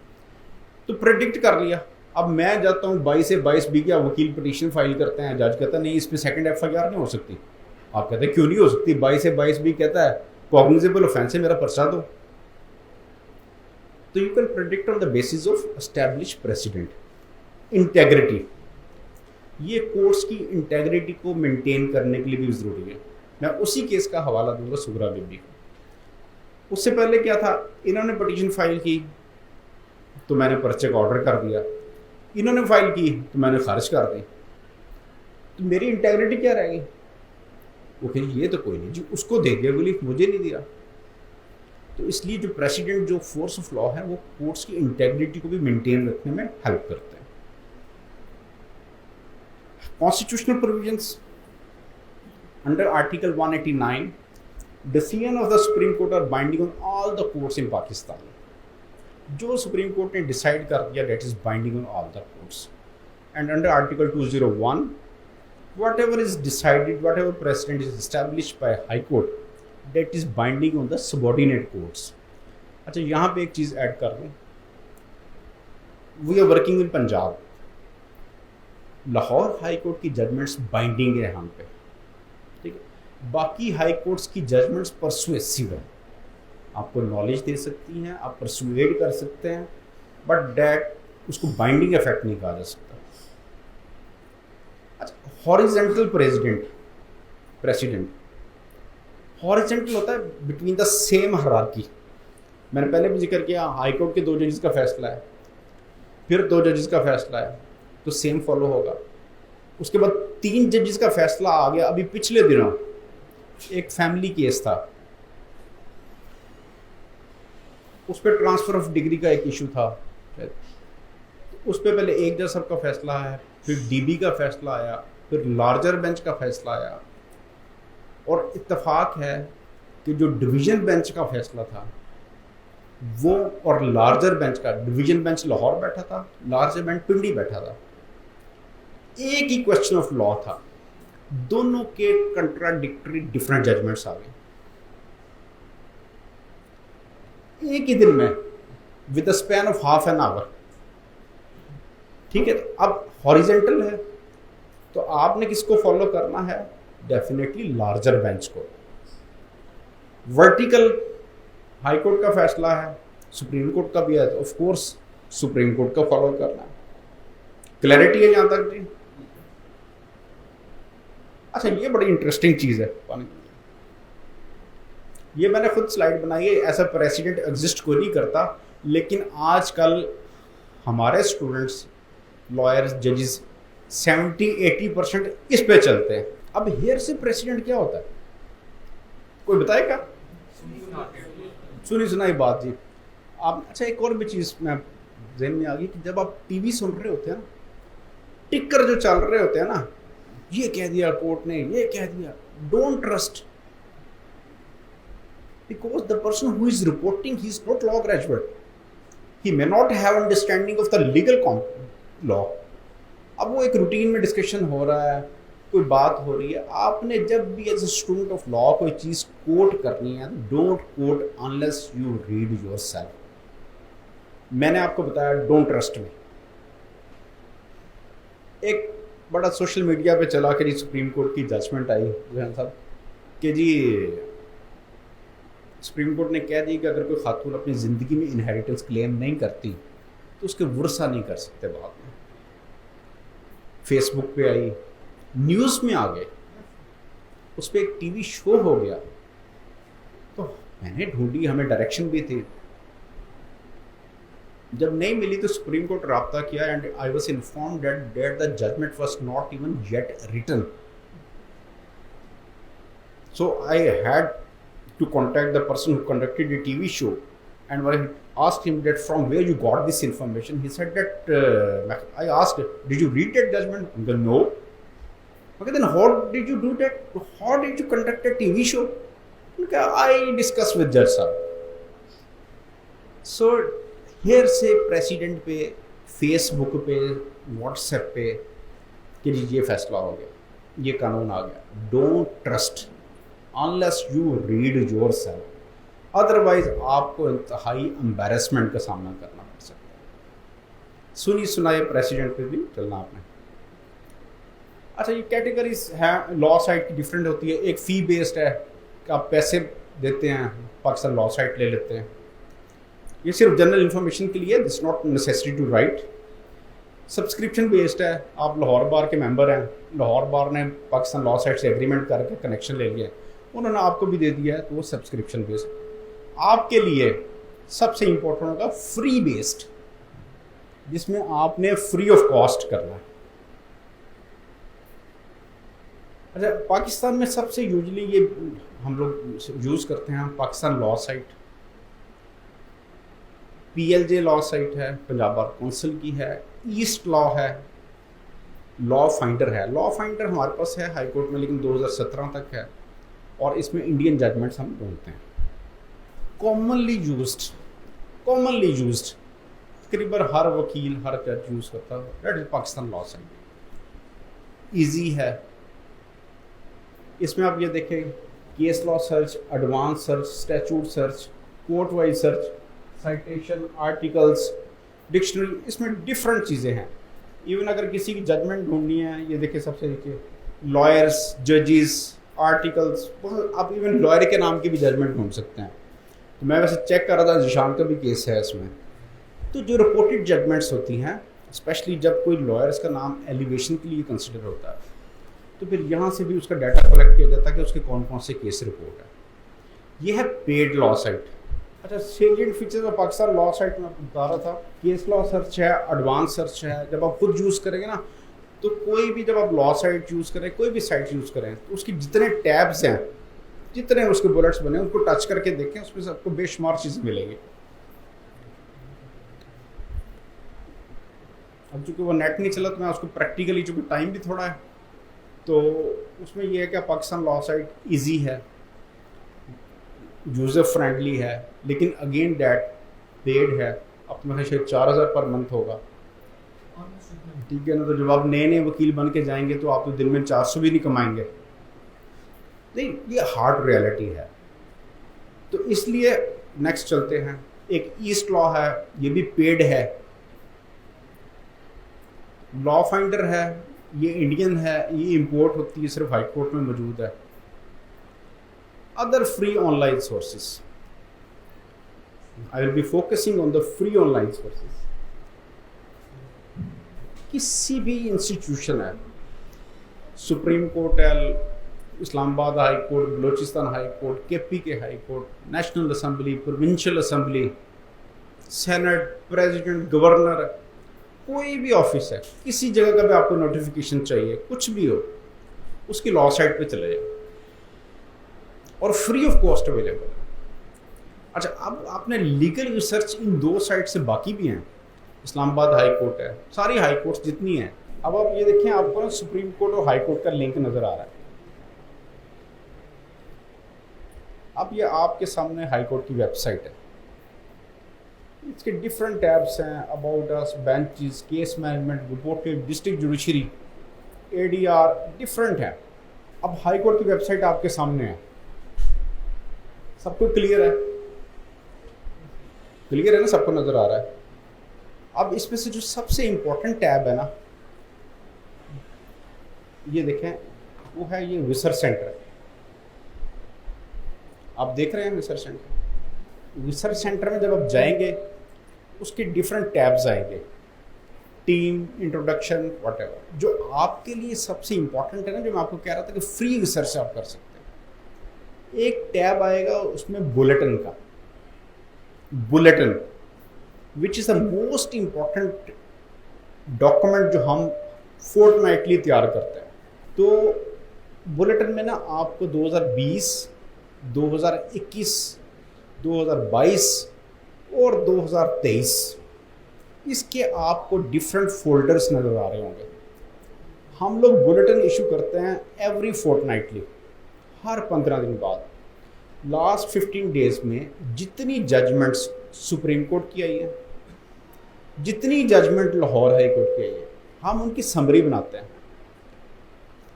तो प्रेडिक्ट कर लिया। अब मैं जाता हूँ 22 से 22B का वकील पिटीशन फाइल करते हैं, जज कहता है नहीं इस पर सेकंड FIR नहीं हो सकती। आप कहते हैं क्यों नहीं हो सकती, 22 से 22B कहता है कॉग्निजेबल ऑफेंस है, मेरा पर्चा दो। तो you can predict on the basis of establish president. Integrity, ये कोर्ट्स की इंटेग्रिटी को मेंटेन करने के लिए भी ज़रूरी है। मैं उसी केस का हवाला दूंगा सुगरा बीबी को। उससे पहले क्या था, इन्होंने पिटीशन फाइल की तो मैंने पर्चे का ऑर्डर कर दिया, इन्होंने फाइल की तो मैंने खारिज कर दी, तो मेरी इंटेग्रिटी क्या रहेगी। वो कहे ये तो कोई नहीं जी, उसको दे दिया रिलीफ, मुझे नहीं दिया। तो इसलिए जो प्रेसिडेंट, जो फोर्स ऑफ लॉ है, वो कोर्ट्स की इंटेग्रिटी को भी मेंटेन रखने में हेल्प करते हैं। Constitutional provisions under Article 189, decision of the Supreme Court are binding on all the courts in Pakistan. जो सुप्रीम कोर्ट ने डिसाइड कर दिया that is binding on all the courts. And under Article 201, whatever is decided, whatever precedent is established by High Court, that is binding on the subordinate courts. अच्छा, यहाँ पे एक चीज़ add कर दूँ, we are working in Punjab. Lahore high court की judgements binding है हम पे, ठीक है। बाकी हाई कोर्ट्स की जजमेंट्स परसुएसिव है, आपको नॉलेज दे सकती हैं, आप परसुएड कर सकते हैं, बट डैट उसको बाइंडिंग इफेक्ट नहीं कहा जा सकता। अच्छा, हॉरिजेंटल प्रेसिडेंट, हॉरिजेंटल होता है बिटवीन द सेम हायरार्की। मैंने पहले भी जिक्र किया, हाई कोर्ट के 2 जजेस का फैसला है, फिर 2 जजेस का फैसला है, तो सेम फॉलो होगा। उसके बाद 3 जजेस का फैसला आ गया। अभी पिछले दिनों एक फैमिली केस था, उस पर ट्रांसफर ऑफ डिग्री का एक इशू था, उस पर पहले एक जज साहब का फैसला है, फिर DB का फैसला आया, फिर लार्जर बेंच का फैसला आया, और इत्तेफाक है कि जो डिवीजन बेंच का फैसला था वो, और लार्जर बेंच का, डिवीजन बेंच लाहौर बैठा था, लार्जर बेंच पिंडी बैठा था, एक ही क्वेश्चन ऑफ लॉ था, दोनों के कंट्राडिक्टरी डिफरेंट जजमेंट्स आ गए एक ही दिन में, with a span of half an hour. ठीक है, अब हॉरिजेंटल है, तो आपने किसको फॉलो करना है? डेफिनेटली लार्जर बेंच को। वर्टिकल हाई कोर्ट का फैसला है, सुप्रीम कोर्ट का भी है, तो ऑफ कोर्स सुप्रीम कोर्ट का फॉलो करना है। क्लैरिटी है यहाँ तक जी? अच्छा, ये बड़ी इंटरेस्टिंग चीज़ है। ये मैंने खुद स्लाइड बनाई है, ऐसा प्रेसिडेंट एग्जिस्ट कोई नहीं करता, लेकिन आजकल हमारे स्टूडेंट्स, लॉयर्स, जजेस 70-80% इस पे चलते हैं। अब हेयर से प्रेसिडेंट क्या होता है, कोई बताएगा? सुनी सुनाई बात जी आप। अच्छा, एक और भी चीज़ मैं ज़हन में आ गई कि जब आप टीवी सुन रहे होते हैं ना, टिक्कर जो चल रहे होते हैं ना, ये कह दिया कोर्ट ने, ये कह दिया, don't trust, because the person who is reporting, he is not law graduate, he may not have understanding of the legal law। अब वो एक रूटीन में डिस्कशन हो रहा है, कोई बात हो रही है, आपने जब भी as a student of law कोई चीज़ कोट करनी है, don't quote unless you read yourself. मैंने आपको बताया डोंट ट्रस्ट मी। एक बड़ा सोशल मीडिया पे चला कि जी सुप्रीम कोर्ट की जजमेंट आई जहां साहब कि जी सुप्रीम कोर्ट ने कह दी कि अगर कोई खातून अपनी ज़िंदगी में इनहेरिटेंस क्लेम नहीं करती तो उसके वर्सा नहीं कर सकते। बाद में फेसबुक पे आई, न्यूज़ में आ गए, उस पर एक टीवी शो हो गया, तो मैंने ढूंढी, हमें डायरेक्शन भी थी, जब नहीं मिली तो सुप्रीम कोर्ट राब्ता किया and I was informed that the judgment was not even yet written. So I had to contact the person who conducted the TV show, and when I asked him that from where you got this information, he said that I asked, did you read that judgment? He said no. Okay, then how did you do that? How did you conduct a TV show? Okay, I discussed with judge sir. So here से president पे, Facebook पे, WhatsApp पे कि जी ये फैसला हो गया, ये कानून आ गया, don't trust unless you read yourself, otherwise आपको इंतहाई एम्बैरेसमेंट का सामना करना पड़ सकता है। सुनी सुनाए प्रेसिडेंट पे भी चलना आपने। अच्छा, ये कैटेगरीज हैं लॉ साइट की, डिफरेंट होती है। एक फ़ी बेस्ड है कि आप पैसे देते हैं, पाकिस्तान लॉ साइट ले लेते हैं, ये सिर्फ जनरल इंफॉर्मेशन के लिए, this not necessary to write. Subscription based है, आप लाहौर बार के मेंबर हैं, लाहौर बार ने पाकिस्तान लॉ साइट से एग्रीमेंट करके कनेक्शन ले लिया, उन्होंने आपको भी दे दिया है, तो वो सब्सक्रिप्शन बेस्ड। आपके लिए सबसे इंपॉर्टेंट होगा फ्री बेस्ड, जिसमें आपने फ्री ऑफ कॉस्ट करना है। अच्छा, पाकिस्तान में सबसे यूजली ये हम लोग यूज़ करते हैं Pakistan law site, PLJ law site है, पंजाब बार काउंसिल की है, ईस्ट लॉ है, लॉ फाइंडर है। लॉ फाइंडर हमारे पास है हाई कोर्ट में, लेकिन 2017 तक है, और इसमें इंडियन जजमेंट्स हम ढूंढते हैं। कॉमनली यूज्ड तकरीबन हर वकील, हर जज यूज़ करता है, that is Pakistan law site. Easy है, इसमें आप ये देखें, case law search, advance search, statute search, court wise search, citation, articles, dictionary, इसमें डिफरेंट चीज़ें हैं। इवन अगर किसी की जजमेंट ढूंढनी है, ये देखिए सबसे नीचे लॉयर्स, जजेस, आर्टिकल्स, आप इवन लॉयर के नाम की भी जजमेंट ढूंढ सकते हैं। तो मैं वैसे चेक कर रहा था, जिशान का भी केस है इसमें। तो जो रिपोर्टेड जजमेंट्स होती हैं, स्पेशली जब कोई लॉयर्स का नाम एलिवेशन के लिए कंसिडर होता है, तो फिर यहाँ से भी उसका डाटा कलेक्ट किया जाता है कि उसके कौन कौन से केस रिपोर्ट है। ये है पेड लॉ साइट। अच्छा, salient features of Pakistan law site में आपको बता रहा था, केस लॉ सर्च है, एडवांस सर्च है। जब आप खुद यूज़ करेंगे ना, तो कोई भी, जब आप लॉ साइट यूज़ करें, कोई भी साइट यूज़ करें, तो उसकी जितने टैब्स हैं, जितने उसके बुलेट्स बने, उनको टच करके देखें, उसमें से आपको बेशुमार चीज़ें मिलेंगी। अब चूँकि वो नेट नहीं चला, तो मैं उसको प्रैक्टिकली, चूँकि टाइम भी थोड़ा है, तो उसमें यह है कि पाकिस्तान लॉ साइट ईजी है, यूज़र फ्रेंडली है, लेकिन अगेन डैट पेड है। अपना शायद 4000 पर मंथ होगा, ठीक है ना। तो जब आप नए नए वकील बन के जाएंगे, तो आप तो दिन में 400 भी नहीं कमाएंगे। नहीं, ये हार्ड रियलिटी है। तो इसलिए नेक्स्ट चलते हैं। एक ईस्ट लॉ है, ये भी पेड है। लॉ फाइंडर है, ये इंडियन है, ये इंपोर्ट होती है, सिर्फ हाई कोर्ट में मौजूद है। Other free online sources, I will be focusing on the free online sources. किसी भी इंस्टीट्यूशन है, सुप्रीम कोर्ट है, Islamabad high court, Balochistan high court, KP के high court, national assembly, provincial assembly, senate, president, governor, कोई भी ऑफिस है, किसी जगह का भी आपको नोटिफिकेशन चाहिए, कुछ भी हो, उसकी लॉ साइट पे चले जाए और फ्री ऑफ कॉस्ट अवेलेबल है। अच्छा, अब आपने लीगल रिसर्च इन 2 साइट से बाकी भी हैं, इस्लामाबाद हाई कोर्ट है, सारी हाई कोर्ट्स जितनी हैं। अब आप ये देखें, आपको ना सुप्रीम कोर्ट और हाई कोर्ट का लिंक नज़र आ रहा है। अब ये आपके सामने हाई कोर्ट की वेबसाइट है, इसके डिफरेंट टैब्स हैं, about us, benches, case management, reported, district judiciary, ADR, different है। अब हाई कोर्ट की वेबसाइट आपके सामने है, सबको क्लियर है? क्लियर है ना, सबको नज़र आ रहा है। अब इसमें से जो सबसे इम्पोर्टेंट टैब है ना, ये देखें, वो है ये रिसर्च सेंटर। आप देख रहे हैं रिसर्च सेंटर। रिसर्च सेंटर में जब आप जाएंगे, उसके डिफरेंट टैब्स आएंगे, टीम, इंट्रोडक्शन, व्हाटएवर। जो आपके लिए सबसे इम्पोर्टेंट है ना, जो मैं आपको कह रहा था कि फ्री रिसर्च आप कर सकते हैं, एक टैब आएगा उसमें बुलेटिन का, bulletin which is the most important document जो हम फोर्टनाइटली तैयार करते हैं। तो बुलेटिन में ना आपको 2020, 2021, 2022 और 2023 इसके आपको डिफरेंट फोल्डर्स नज़र आ रहे होंगे। हम लोग बुलेटिन इशू करते हैं एवरी फोर्टनाइटली, हर 15 दिन बाद। लास्ट 15 डेज में जितनी जजमेंट्स सुप्रीम कोर्ट की आई है, जितनी जजमेंट लाहौर हाई कोर्ट की आई है, हम उनकी समरी बनाते हैं।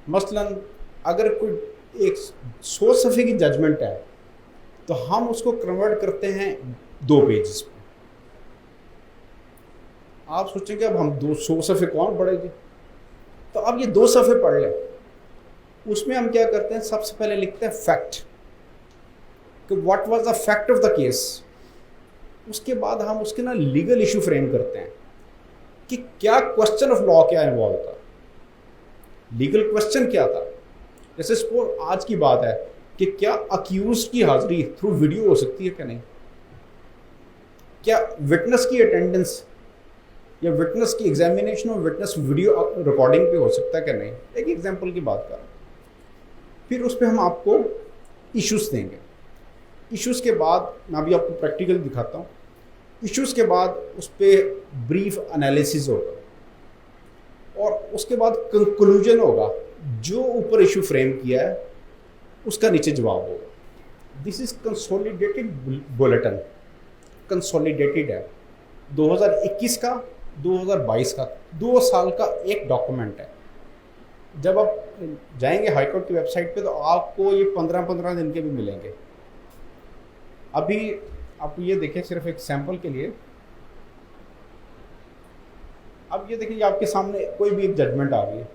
मसलन अगर कोई एक 100 सफ़े की जजमेंट है, तो हम उसको कन्वर्ट करते हैं 2 पेजेस पे। आप सोचेंगे अब हम 200 सफ़े कौन पढ़ेगी, तो अब ये 2 सफ़े पढ़ लें। उसमें हम क्या करते हैं, सबसे पहले लिखते हैं फैक्ट, कि what was the fact of the case. उसके बाद हम उसके ना लीगल इशू फ्रेम करते हैं कि क्या क्वेश्चन ऑफ लॉ क्या इन्वॉल्व था, लीगल क्वेश्चन क्या था। जैसे सपोज आज की बात है कि क्या अक्यूज की हाजिरी थ्रू वीडियो हो सकती है कि नहीं, क्या विटनेस की अटेंडेंस या विटनेस की एग्जामिनेशन और विटनेस वीडियो रिकॉर्डिंग पे हो सकता है कि नहीं। एक एग्जांपल की बात कर, फिर उस पर हम आपको इश्यूज देंगे। इश्यूज़ के बाद मैं अभी आपको प्रैक्टिकल दिखाता हूँ। इश्यूज़ के बाद उस पर ब्रीफ एनालिसिस होगा और उसके बाद कंक्लूजन होगा। जो ऊपर इशू फ्रेम किया है उसका नीचे जवाब होगा। This is consolidated bulletin, consolidated है 2021 का, 2022 का, 2 साल का एक डॉक्यूमेंट है। जब आप जाएंगे हाई कोर्ट की वेबसाइट पे तो आपको ये 15-15 दिन के भी मिलेंगे। अभी आप ये देखें सिर्फ एक सैंपल के लिए। अब ये देखिए, आपके सामने कोई भी एक जजमेंट आ रही है,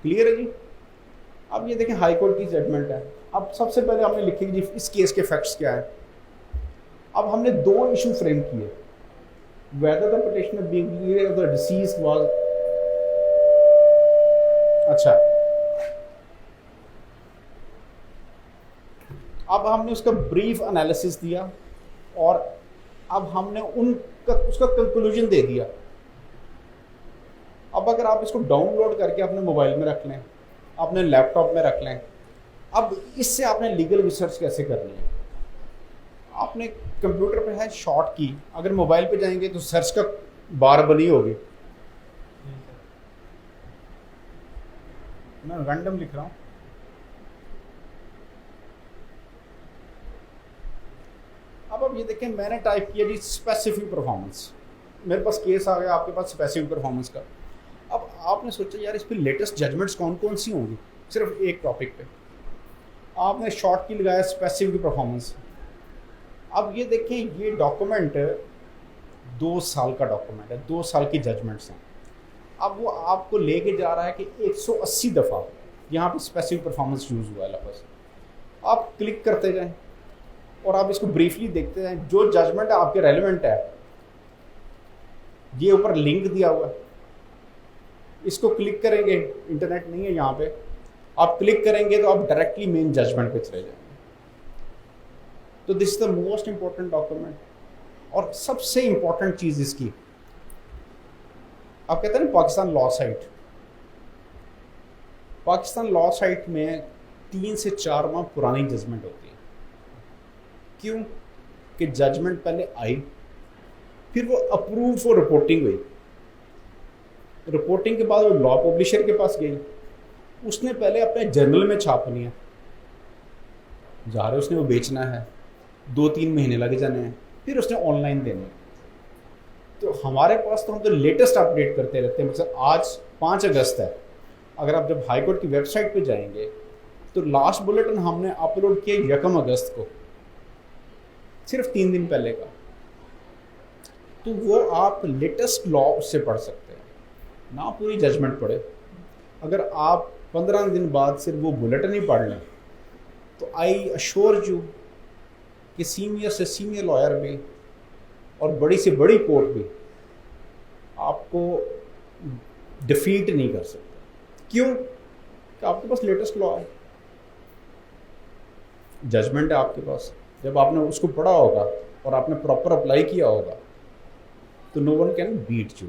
क्लियर है जी। अब ये देखें हाई कोर्ट की जजमेंट है। अब सबसे पहले हमने लिखी जी इस केस के फैक्ट्स क्या है। अब हमने 2 इशू फ्रेम किए, whether the petitioner being the disease was, अच्छा, अब हमने उसका ब्रीफ एनालिसिस दिया और अब हमने उसका कंक्लूजन दे दिया। अब अगर आप इसको डाउनलोड करके अपने मोबाइल में रख लें, अपने लैपटॉप में रख लें, अब इससे आपने लीगल रिसर्च कैसे करनी है। आपने कंप्यूटर पे है शॉर्ट की, अगर मोबाइल पे जाएंगे तो सर्च का बार बनी होगी। मैं रैंडम लिख रहा हूँ। अब ये देखें, मैंने टाइप किया जी स्पेसिफिक परफॉर्मेंस, मेरे पास केस आ गया, आपके पास स्पेसिफिक परफॉर्मेंस का। अब आपने सोचा यार इस पर लेटेस्ट जजमेंट्स कौन कौन सी होंगी, सिर्फ एक टॉपिक पे आपने शॉर्ट की लगाया स्पेसिफिक परफॉर्मेंस। अब ये देखें, ये डॉक्यूमेंट 2 साल का डॉक्यूमेंट है, 2 साल की जजमेंट्स हैं। अब वो आपको लेके जा रहा है कि 180 दफ़ा यहाँ पे स्पेसिफिक परफॉर्मेंस यूज़ हुआ है लफ्ज़, आप क्लिक करते जाएं और आप इसको ब्रीफली देखते जाएं, जो जजमेंट आपके रेलेवेंट है, ये ऊपर लिंक दिया हुआ है, इसको क्लिक करेंगे, इंटरनेट नहीं है यहाँ पे, आप क्लिक करेंगे तो आप डायरेक्टली मेन जजमेंट पे चले जाएंगे। तो this is the most important document. और सबसे इंपॉर्टेंट चीज़ इसकी, आप कहते हैं ना Pakistan law site, Pakistan law site में 3 से 4 माह पुरानी जजमेंट होती है। क्यों? कि जजमेंट पहले आई, फिर वो अप्रूव फॉर रिपोर्टिंग हुई, रिपोर्टिंग के बाद वो लॉ पब्लिशर के पास गई, उसने पहले अपने जर्नल में छापनी है, जा रहे उसने वो बेचना है, 2-3 महीने लग जाने हैं, फिर उसने ऑनलाइन देने हैं। तो हमारे पास तो हम तो लेटेस्ट अपडेट करते रहते हैं। मतलब आज 5 अगस्त है, अगर आप जब हाई कोर्ट की वेबसाइट पे जाएंगे तो लास्ट बुलेटिन हमने अपलोड किया 1 अगस्त को, सिर्फ 3 दिन पहले का। तो वो आप लेटेस्ट लॉ उससे पढ़ सकते हैं, ना पूरी जजमेंट पढ़े। अगर आप 15 दिन बाद सिर्फ वो बुलेटिन ही पढ़ लें तो आई अश्योर यू कि सीनियर से सीनियर लॉयर भी और बड़ी से बड़ी कोर्ट भी आपको डिफीट नहीं कर सकते। क्यों? कि आपके पास लेटेस्ट लॉ है, जजमेंट है आपके पास। जब आपने उसको पढ़ा होगा और आपने प्रॉपर अप्लाई किया होगा तो no one can beat you.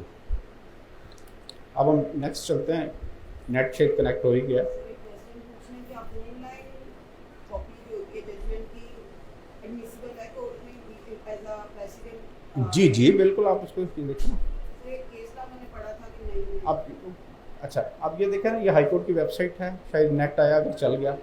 अब हम नेक्स्ट चलते हैं, नेट से कनेक्ट हो ही गया। जी जी बिल्कुल, आप उसको देखिए। अब अच्छा, अब ये देखें ना, ये हाई कोर्ट की वेबसाइट है, शायद नेट आया अगर चल गया।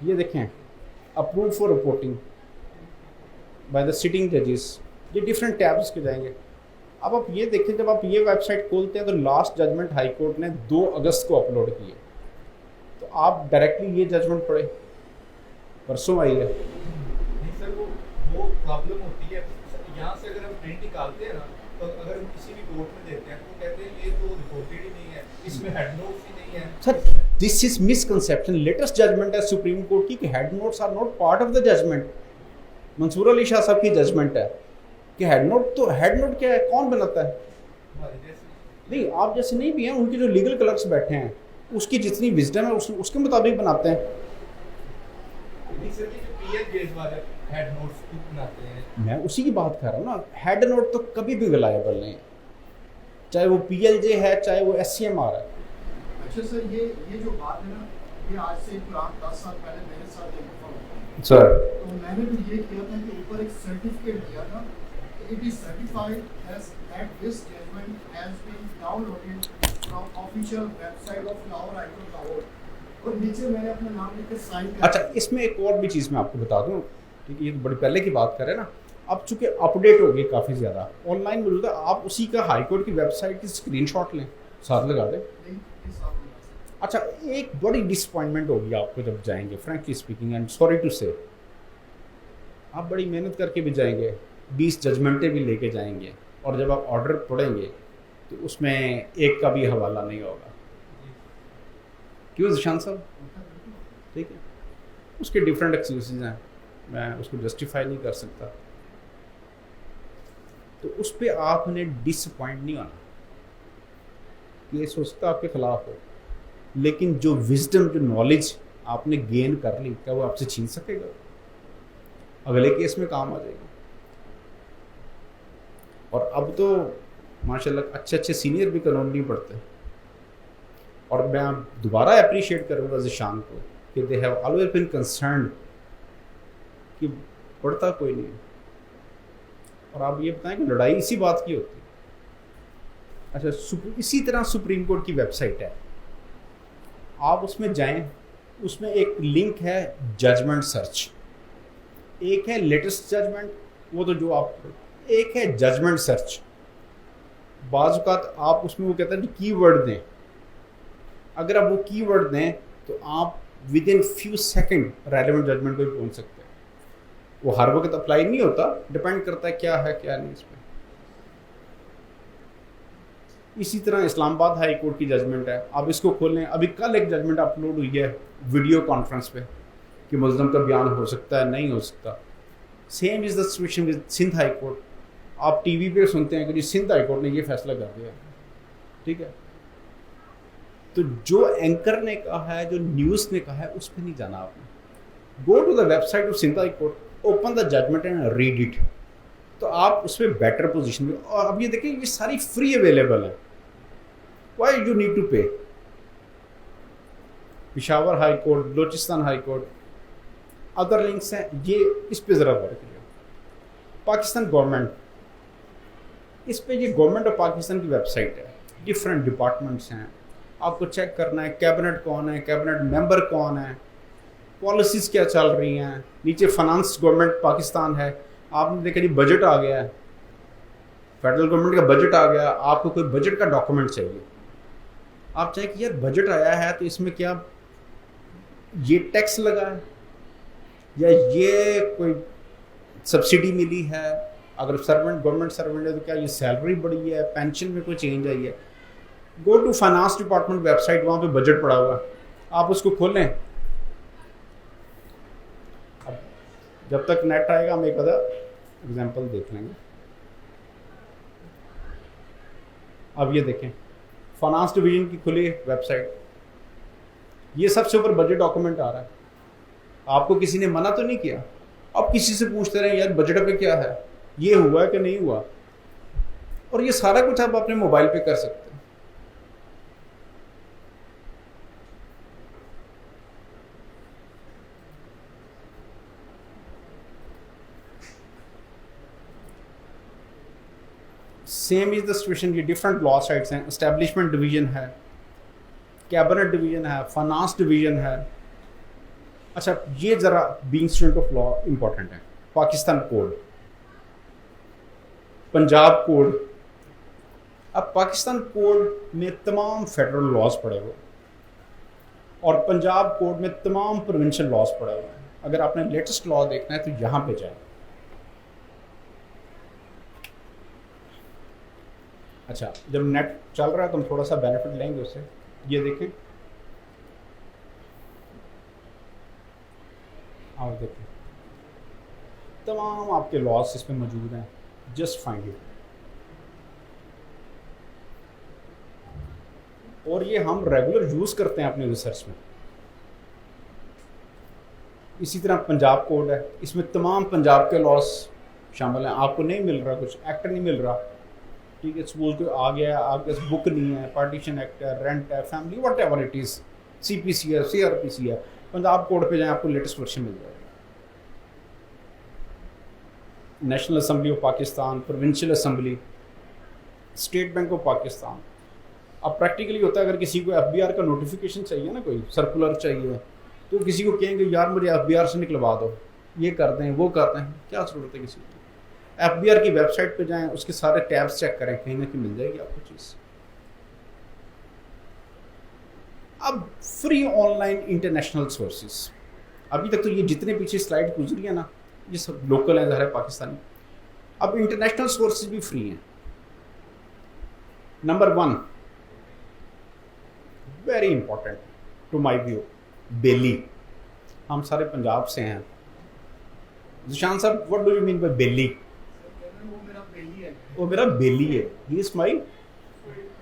ये देखें, approve for reporting by the sitting जजेस, ये डिफरेंट टैब्स के जाएंगे। अब आप ये देखें, जब आप ये वेबसाइट खोलते हैं तो लास्ट जजमेंट हाई कोर्ट ने 2 अगस्त को अपलोड की है, तो आप डायरेक्टली ये जजमेंट पढ़े, परसों आई है। नहीं सर, वो प्रॉब्लम होती है यहाँ से। अगर हम प्रिंट निकालते हैं ना, तो अगर हम किसी भी कोर्ट में देते हैं तो वो कहते हैं ये तो रिपोर्टेड ही नहीं है, इसमें हेड नोट्स ही नहीं है। Sir this is misconception. Latest judgment है सुप्रीम कोर्ट की कि head notes are not part of the judgment. Mansoor Ali Shah साहब की जजमेंट है कि हेड नोट, तो हेड नोट क्या है, कौन बनाता है? नहीं, आप जैसे नहीं भी हैं, उनके जो लीगल क्लर्क्स बैठे हैं उसकी जितनी विजडम है उसके मुताबिक बनाते हैं। मैं उसी की बात कर रहा हूँ ना, हेड नोट तो कभी भी रिलायबल नहीं है, चाहे वो PLJ है चाहे वो SCMR है। अच्छा सर, ये जो बात है ना, ये आज से पुराना 10 साल पहले मेरे साथ एक दफा हुआ सर, तो मैंने भी ये किया था कि ऊपर एक सर्टिफिकेट दिया था, it is certified as that this judgment has been downloaded from official website of Lahore high court Lahore, और नीचे मैंने अपना नाम लिख के साइन किया। अच्छा, इसमें एक और भी चीज़ मैं आपको बता दूं, क्योंकि ये तो बड़ी पहले की बात कर रहे हैं ना, अब चूंकि अपडेट हो गई काफ़ी ज़्यादा, ऑनलाइन मौजूद है, आप उसी का हाई कोर्ट की वेबसाइट की स्क्रीनशॉट लें, साथ लगा दें। अच्छा, एक बड़ी डिसअपॉइंटमेंट होगी आपको जब जाएंगे, frankly speaking and sorry to say, आप बड़ी मेहनत करके भी जाएंगे, 20 जजमेंटें भी लेके जाएंगे, और जब आप ऑर्डर पढ़ेंगे तो उसमें एक का भी हवाला नहीं होगा। क्यों जिशान साहब? ठीक है, उसके डिफरेंट एक्सक्यूजेज हैं, मैं उसको जस्टिफाई नहीं कर सकता। तो उस पर आपने डिसअपॉइंट नहीं होना, केस हो सकता आपके खिलाफ हो, लेकिन जो विजडम, जो नॉलेज आपने गेन कर ली, क्या वो आपसे छीन सकेगा? अगले केस में काम आ जाएगी। और अब तो माशाल्लाह अच्छे अच्छे सीनियर भी कानून नहीं पढ़ते, और मैं दोबारा अप्रिशिएट करूँगा ज़िशान को कि they have always been concerned कि पढ़ता कोई नहीं। और आप ये बताएं कि लड़ाई इसी बात की होती है। अच्छा, इसी तरह सुप्रीम कोर्ट की वेबसाइट है, आप उसमें जाएं, उसमें एक लिंक है जजमेंट सर्च, एक है लेटेस्ट जजमेंट, वो तो जो आप, एक है जजमेंट सर्च। बाज़ औक़ात आप उसमें वो कहता है कि कीवर्ड दें, अगर आप वो कीवर्ड दें तो आप within few second relevant judgment पे भी पहुंच सकते हैं। वो हर वक्त अप्लाई नहीं होता, डिपेंड करता है क्या है क्या नहीं इसमें। इसी तरह इस्लामाबाद हाई कोर्ट की जजमेंट है, आप इसको खोलें, अभी कल एक जजमेंट अपलोड हुई है वीडियो कॉन्फ्रेंस पे कि मुल्ज़म का बयान हो सकता है नहीं हो सकता। Same is the situation with Sindh high court. आप टीवी पे सुनते हैं कि जी सिंध हाई कोर्ट ने ये फैसला कर दिया, ठीक है, तो जो एंकर ने कहा है, जो न्यूज़ ने कहा है, उस पर नहीं जाना आपने। Go to the website of Sindh high court, open the judgment and read it, तो आप उसमें बेटर पोजीशन में। और अब ये देखिए ये सारी फ्री अवेलेबल है, व्हाई यू नीड टू पे। Peshawar high court, Balochistan high court, other links हैं, ये इस पे ज़रा वर्क करिए। पाकिस्तान गवर्नमेंट, इस पे ये गवर्नमेंट ऑफ पाकिस्तान की वेबसाइट है, डिफरेंट डिपार्टमेंट्स हैं, आपको चेक करना है कैबिनेट कौन है, कैबिनेट मेंबर कौन है, पॉलिसीज़ क्या चल रही हैं। नीचे फाइनेंस गवर्नमेंट पाकिस्तान है, आपने देखा जी बजट आ गया है, फेडरल गवर्नमेंट का बजट आ गया, आपको कोई बजट का डॉक्यूमेंट चाहिए, आप चाहे कि यार बजट आया है तो इसमें क्या ये टैक्स लगा है या ये कोई सब्सिडी मिली है, अगर सर्वेंट गवर्नमेंट सर्वेंट है तो क्या ये सैलरी बढ़ी है, पेंशन में कोई चेंज आई है। Go to finance department website, वहाँ पे बजट पड़ा हुआ है, आप उसको खोलें। अब जब तक नेट आएगा हम एक आधा एग्जांपल देख लेंगे। अब ये देखें फाइनेंस डिवीजन की खुली वेबसाइट, ये सबसे ऊपर बजट डॉक्यूमेंट आ रहा है। आपको किसी ने मना तो नहीं किया, अब किसी से पूछते रहे यार बजट पे क्या है, ये हुआ है कि नहीं हुआ, और ये सारा कुछ आप अपने मोबाइल पे कर सकते हैं। सेम इज द सिचुएशन, ये डिफरेंट लॉ साइट्स हैं, एस्टेब्लिशमेंट डिवीजन है, कैबिनेट डिवीजन है, फाइनेंस डिवीजन है। अच्छा ये ज़रा being student of law important है। पाकिस्तान कोड, पंजाब कोड, अब पाकिस्तान कोड में तमाम फेडरल लॉज पड़े हुए और पंजाब कोड में तमाम प्रोविंशियल लॉज पड़े हुए हैं। अगर आपने लेटेस्ट लॉ देखना है तो यहाँ पे जाए। अच्छा जब नेट चल रहा है तो हम थोड़ा सा बेनिफिट लेंगे उससे। ये देखें, और देखें तमाम आपके लॉज इसमें मौजूद हैं, जस्ट फाइंड इट। और ये हम रेगुलर यूज़ करते हैं अपने रिसर्च में। इसी तरह पंजाब कोड है, इसमें तमाम पंजाब के लॉज शामिल हैं। आपको नहीं मिल रहा, कुछ एक्ट नहीं मिल रहा, ठीक है, सपोज कोई आ गया, आपके पास बुक नहीं है, पार्टीशन एक्ट है, रेंट है, family what ever it is, CPC है, CRPC है, पंजाब कोड पे जाएं आपको लेटेस्ट वर्जन मिल जाएगा। National assembly of Pakistan, provincial assembly, state bank of Pakistan. अब प्रैक्टिकली होता है अगर किसी को FBR का नोटिफिकेशन चाहिए ना, कोई सर्कुलर चाहिए, तो किसी को कहेंगे यार मुझे FBR से निकलवा दो, ये कर दें वो कर दें, क्या ज़रूरत है किसी को। FBR की वेबसाइट पे जाएं, उसके सारे टैब्स चेक करें, कहीं ना कहीं मिल जाएगी आपको चीज़। अब फ्री ऑनलाइन इंटरनेशनल सोर्सेज, अभी तक तो ये जितने पीछे स्लाइड गुजरी है ना, ये सब लोकल है, ज़ाहिर है पाकिस्तानी। अब इंटरनेशनल सोर्सेज भी फ्री हैं। Number 1 very important to my view, बेली। हम सारे पंजाब से हैं। जिशान साहब what do you mean by बेली? वो मेरा बेली है, he is my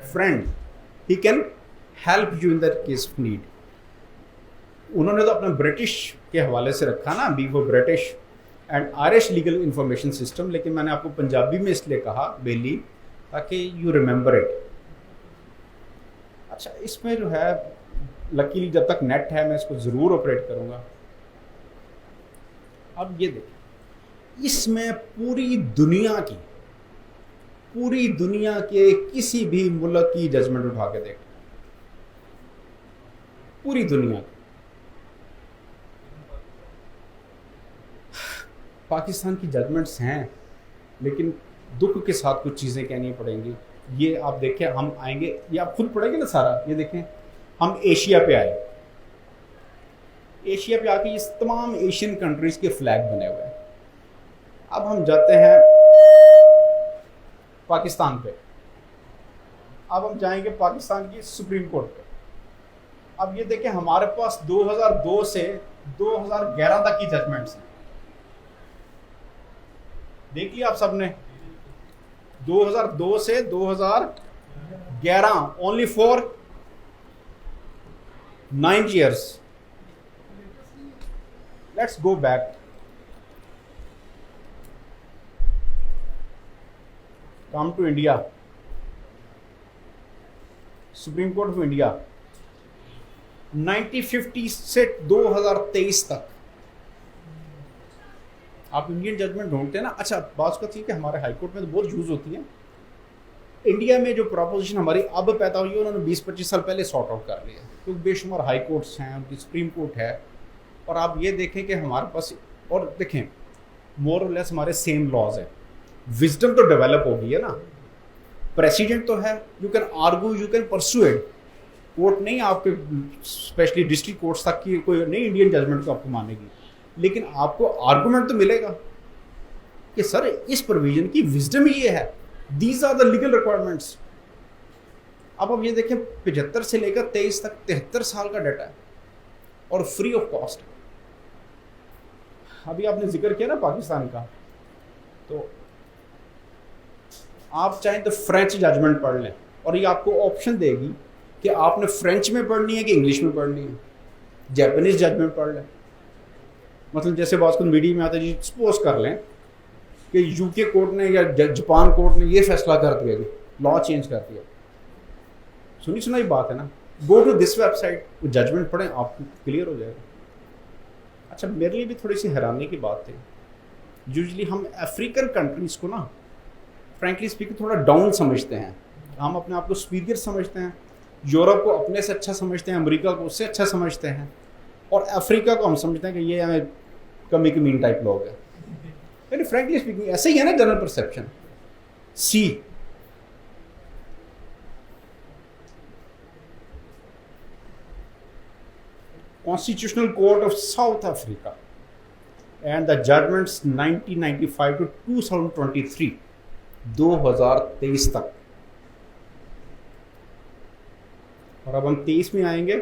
friend, he can help you in that case of need. उन्होंने तो अपना ब्रिटिश के हवाले से रखा ना, बी वो British and Irish legal information system, लेकिन मैंने आपको पंजाबी में इसलिए कहा बेली ताकि यू रिमेंबर इट। अच्छा इसमें जो है लकीली जब तक नेट है मैं इसको ज़रूर ऑपरेट करूँगा। अब ये देखिए, इसमें पूरी दुनिया के किसी भी मुल्क की जजमेंट उठा के देख, पूरी दुनिया की। पाकिस्तान की जजमेंट्स हैं, लेकिन दुख के साथ कुछ चीज़ें कहनी पड़ेंगी। ये आप देखें, हम आएंगे, ये आप खुद पढ़ेंगे ना सारा। ये देखें, हम एशिया पे आए, एशिया पे आके इस तमाम एशियन कंट्रीज के फ्लैग बने हुए हैं। अब हम जाते हैं पाकिस्तान पे। अब हम जाएंगे पाकिस्तान की सुप्रीम कोर्ट पे। अब ये देखें, हमारे पास 2002 से 2011 तक की जजमेंट्स हैं। देख लिया आप सबने, 2002 से 2011, only for 9 years. Let's go back. Come to India. Supreme court of India 1950 से 2023 तक। आप इंडियन जजमेंट ढूंढते हैं ना। अच्छा, बात का ठीक है, हमारे हाई कोर्ट में तो बहुत यूज होती है। इंडिया में जो प्रॉपोजिशन हमारी अब पैदा हुई है, उन्होंने 20-25 साल पहले सॉर्ट आउट कर लिया, क्योंकि बेशुमार हाई कोर्ट्स हैं, उनकी सुप्रीम कोर्ट है। और आप ये देखें कि हमारे पास, और देखें मोर और लेस हमारे सेम लॉज हैं। विजडम तो डेवलप हो गई है ना। प्रेसिडेंट तो है, you can argue, you can persuade. Court नहीं आपके स्पेशली डिस्ट्रिक्ट कोर्ट्स तक की कोई नहीं इंडियन जजमेंट को आपको मानेगी, लेकिन आपको आर्गूमेंट तो मिलेगा कि सर इस प्रोविजन की विजडम ये है, these are the legal requirements. अब ये देखें, 75 से लेकर 23 तक 73 साल का डाटा है और फ्री ऑफ कॉस्ट। अभी आपने जिक्र किया ना पाकिस्तान का, तो आप चाहें तो फ्रेंच जजमेंट पढ़ लें और ये आपको ऑप्शन देगी कि आपने फ्रेंच में पढ़नी है कि इंग्लिश में पढ़नी है। जापानीज जजमेंट पढ़ लें, मतलब जैसे बात को मीडिया में आता है जी, सपोज कर लें कि यूके कोर्ट ने या जापान कोर्ट ने ये फैसला कर दिया, लॉ चेंज कर दिया। सुनी सुनाई बात है ना। Go to this website, judgment पढ़ें, आपको क्लियर हो जाएगा। अच्छा, मेरे लिए भी थोड़ी सी हैरानी की बात थी। यूजली हम अफ्रीकन कंट्रीज़ को ना फ्रैंकली स्पीकिंग थोड़ा डाउन समझते हैं। हम अपने आप को सुपीरियर समझते हैं। यूरोप को अपने से अच्छा समझते हैं, अमेरिका को उससे अच्छा समझते हैं, और अफ्रीका को हम समझते हैं कि ये हमें कमी कमीन टाइप लोग हैं। यानी फ्रैंकली स्पीकिंग ऐसे ही है ना general perception. See Constitutional Court of South Africa and the judgments 1995 to 2023, 2023 तक। और अब हम 23 में आएंगे।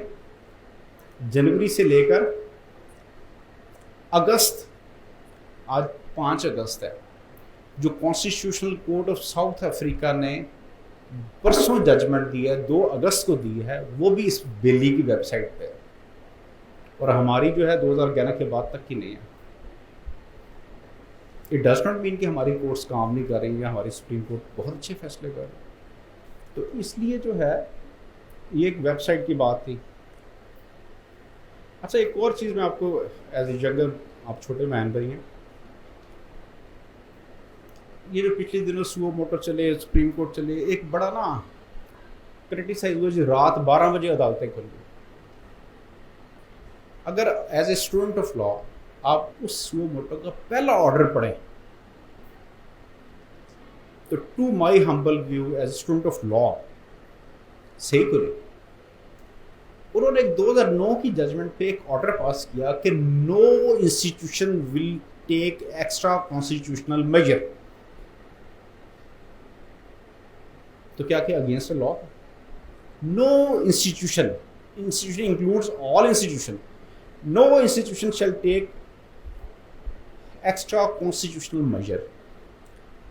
जनवरी से लेकर अगस्त, आज 5 अगस्त है, जो constitutional court of south Africa ने परसों जजमेंट दी है, 2 अगस्त को दी है, वो भी इस बेली की वेबसाइट पे है। और हमारी जो है 2011 के बाद तक की नहीं है। इट डज नॉट मीन कि हमारी कोर्ट्स काम नहीं कर रही हैं, हमारी सुप्रीम कोर्ट बहुत अच्छे फैसले कर रही है। तो इसलिए जो है ये एक वेबसाइट की बात थी। अच्छा, एक और चीज़ मैं आपको एज ए यंगर, आप छोटे मैन भाई हैं, ये जो पिछले दिनों सुओ मोटो चले, सुप्रीम कोर्ट चले, एक बड़ा ना क्रिटिसाइज हुआ जी, रात 12 बजे अदालतें खुल गई। अगर as a student of law आप उस सुओ मोटो का पहला ऑर्डर पढ़ें, तो to my humble view as a student of law सही करे। उन्होंने एक 2009 की जजमेंट पे एक ऑर्डर पास किया कि no institution will take extra constitutional measure. तो क्या क्या against law? No institution, institution includes all institution, no institution shall take extra constitutional measure।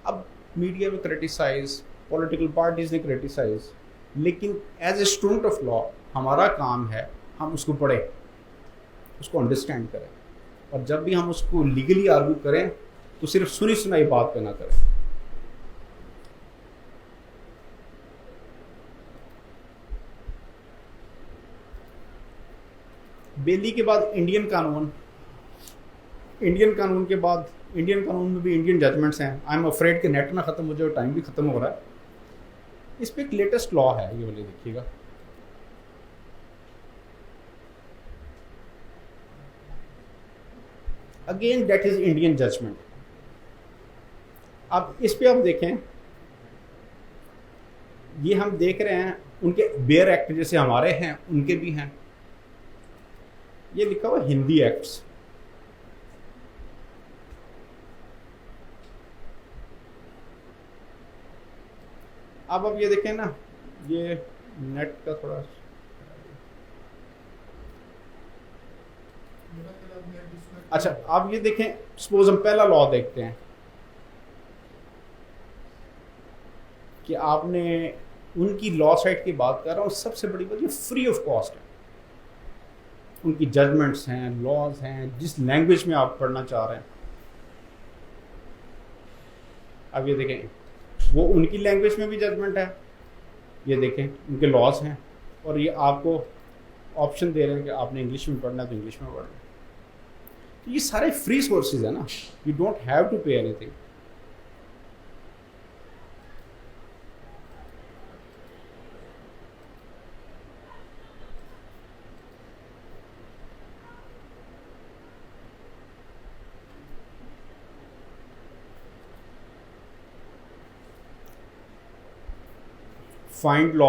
अब मीडिया में क्रिटिसाइज, पॉलिटिकल पार्टीज ने क्रिटिसाइज, लेकिन as a student of law हमारा काम है हम उसको पढ़ें, उसको अंडरस्टैंड करें, और जब भी हम उसको लीगली आर्ग्यू करें तो सिर्फ सुनी सुनाई बात पे ना करें। बेली के बाद इंडियन कानून, इंडियन कानून के बाद इंडियन कानून में भी इंडियन जजमेंट्स हैं। आई एम अफ्रेड कि नेट ना ख़त्म हो जाए, टाइम भी ख़त्म हो रहा है। इस पर एक लेटेस्ट लॉ है, ये वाले देखिएगा। Again that is Indian judgment. अब इस पे आप देखें, ये हम देख रहे हैं उनके बेयर एक्ट जैसे हमारे हैं, उनके भी हैं। ये लिखा हुआ हिंदी एक्ट्स। अब ये देखें ना, ये नेट का थोड़ा, मेरा ख्याल में इसमें अच्छा अब ये देखें, सपोज हम पहला लॉ देखते हैं कि आपने उनकी लॉ साइट की बात कर रहा हूँ, सबसे बड़ी बात ये फ्री ऑफ कॉस्ट है। उनकी जजमेंट्स हैं, लॉज हैं, जिस लैंग्वेज में आप पढ़ना चाह रहे हैं। अब ये देखें, वो उनकी लैंग्वेज में भी जजमेंट है, ये देखें उनके लॉज हैं, और ये आपको ऑप्शन दे रहे हैं कि आपने इंग्लिश में पढ़ना है तो इंग्लिश में पढ़ना है। तो ये सारे फ्री सोर्सेज है ना, you don't have to pay anything. Find law,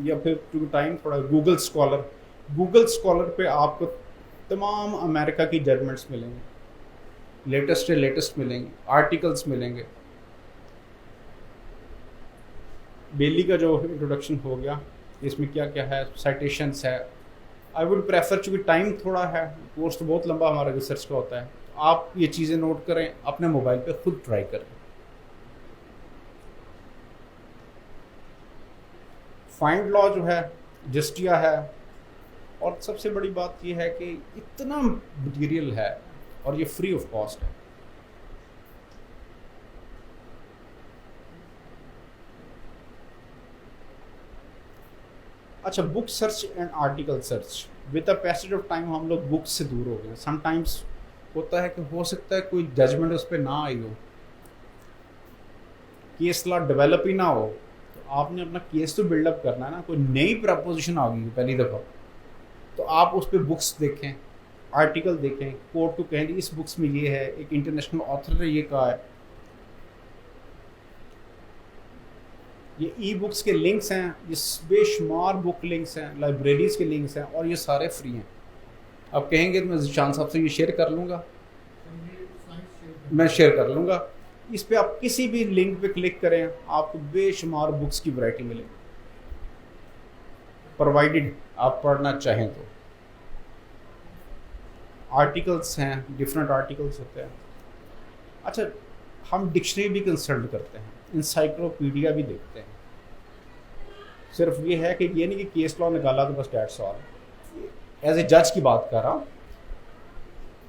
या फिर टू टाइम थोड़ा गूगल स्कॉलर पे आपको तमाम अमेरिका की जजमेंट्स मिलेंगे, लेटेस्ट से लेटेस्ट मिलेंगे, आर्टिकल्स मिलेंगे। बेली का जो इंट्रोडक्शन हो गया, इसमें क्या क्या है, साइटेशंस है। आई वुड प्रेफर, चूँकि टाइम थोड़ा है, कोर्स तो बहुत लंबा हमारा रिसर्च का होता है, आप ये चीज़ें नोट करें, अपने मोबाइल पे खुद ट्राई करें। फाइंड लॉ जो है, जस्टिया है, और सबसे बड़ी बात ये है कि इतना मटीरियल है और ये फ्री ऑफ कॉस्ट है। अच्छा, book search and article search, with the passage of time हम लोग बुक्स से दूर हो गए। समटाइम्स होता है कि हो सकता है कोई जजमेंट उस पर ना आई हो, केस लॉ डेवलप ही ना हो, तो आपने अपना केस तो बिल्डअप करना है ना। कोई नई प्रपोजिशन आ गई पहली दफ़ा, तो आप उस पर बुक्स देखें, आर्टिकल देखें, कोर्ट को कहें इस बुक्स में ये है, एक इंटरनेशनल ऑथर ने ये कहा है। ये ई बुक्स के लिंक्स हैं, ये बेशुमार बुक लिंक्स हैं, लाइब्रेरीज के लिंक्स हैं, और ये सारे फ्री हैं। आप कहेंगे तो मैं ज़ीशान साहब से ये शेयर कर लूँगा, मैं शेयर कर लूँगा। इस पे आप किसी भी लिंक पे क्लिक करें, आपको बेशुमार बुक्स की वैरायटी मिलेगी, प्रोवाइडेड आप पढ़ना चाहें तो। आर्टिकल्स हैं, डिफरेंट आर्टिकल्स होते हैं। अच्छा, हम डिक्शनरी भी कंसल्ट करते हैं, इंसाइक्लोपीडिया भी देखते हैं। सिर्फ ये है कि ये नहीं कि केस लॉ निकाला तो बस डेट्स ऑल। एज ए जज की बात कर रहा हूँ,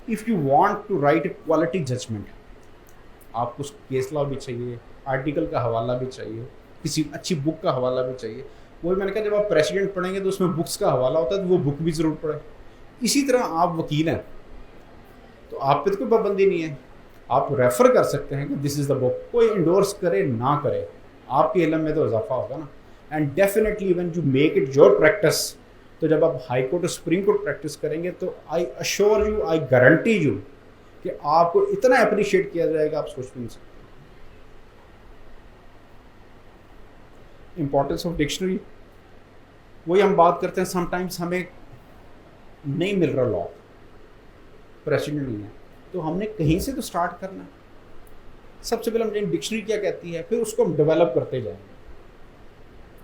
if you want to write a quality judgment, आपको केस लॉ भी चाहिए, आर्टिकल का हवाला भी चाहिए, किसी अच्छी बुक का हवाला भी चाहिए। वही मैंने कहा, जब आप प्रेसिडेंट पढ़ेंगे तो उसमें बुक्स का हवाला होता है, तो वो बुक भी ज़रूर पढ़ें। इसी तरह आप वकील हैं तो आप पे तो कोई पाबंदी नहीं है, आप रेफ़र कर सकते हैं कि दिस इज़ द बुक। कोई इंडोर्स करे ना करे, आपके इल्म में तो इजाफा होगा ना। And definitely when you make it your practice, तो जब आप हाई कोर्ट और सुप्रीम कोर्ट प्रैक्टिस करेंगे तो I assure you, I guarantee you कि आपको इतना अप्रिशिएट किया जाएगा, आप सोच भी नहीं सकते। इंपॉर्टेंस ऑफ डिक्शनरी, वही हम बात करते हैं, समटाइम्स हमें नहीं मिल रहा लॉ, प्रेसिडेंट नहीं है, तो हमने कहीं से तो स्टार्ट करना है। सबसे पहले हम डिक्शनरी क्या कहती है, फिर उसको हम डेवलप करते जाएंगे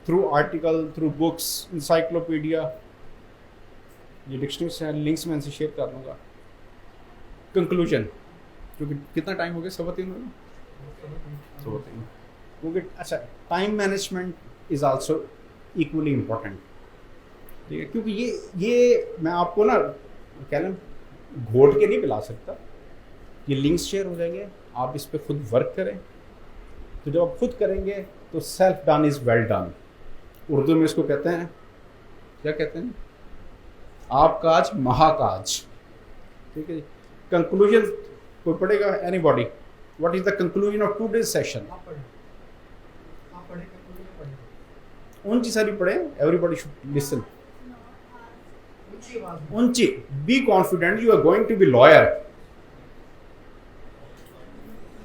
through article, through books, encyclopedia. ये डिक्शनरी से लिंक्स मैं इनसे शेयर कर लूँगा। कंक्लूजन, क्योंकि कितना टाइम हो गया, 3:15 क्योंकि अच्छा, time management is also equally important, ठीक है। क्योंकि ये मैं आपको ना क्या ना घोट के नहीं पिला सकता। ये लिंक्स शेयर हो जाएंगे, आप इस पर खुद वर्क करें। तो जब आप खुद करेंगे तो self done is well done. Urdu में इसको कहते हैं, क्या कहते हैं, आप काज महाकाज, ठीक है। कंक्लूजन कोई पढ़ेगा, anybody, what is the conclusion of today's session? आप पढ़े conclusion पढ़े। ऊंची सारी पढ़े, एवरीबॉडी शुड लिसन। ऊंची आवाज में। ऊंची, be confident, you are going to be lawyer.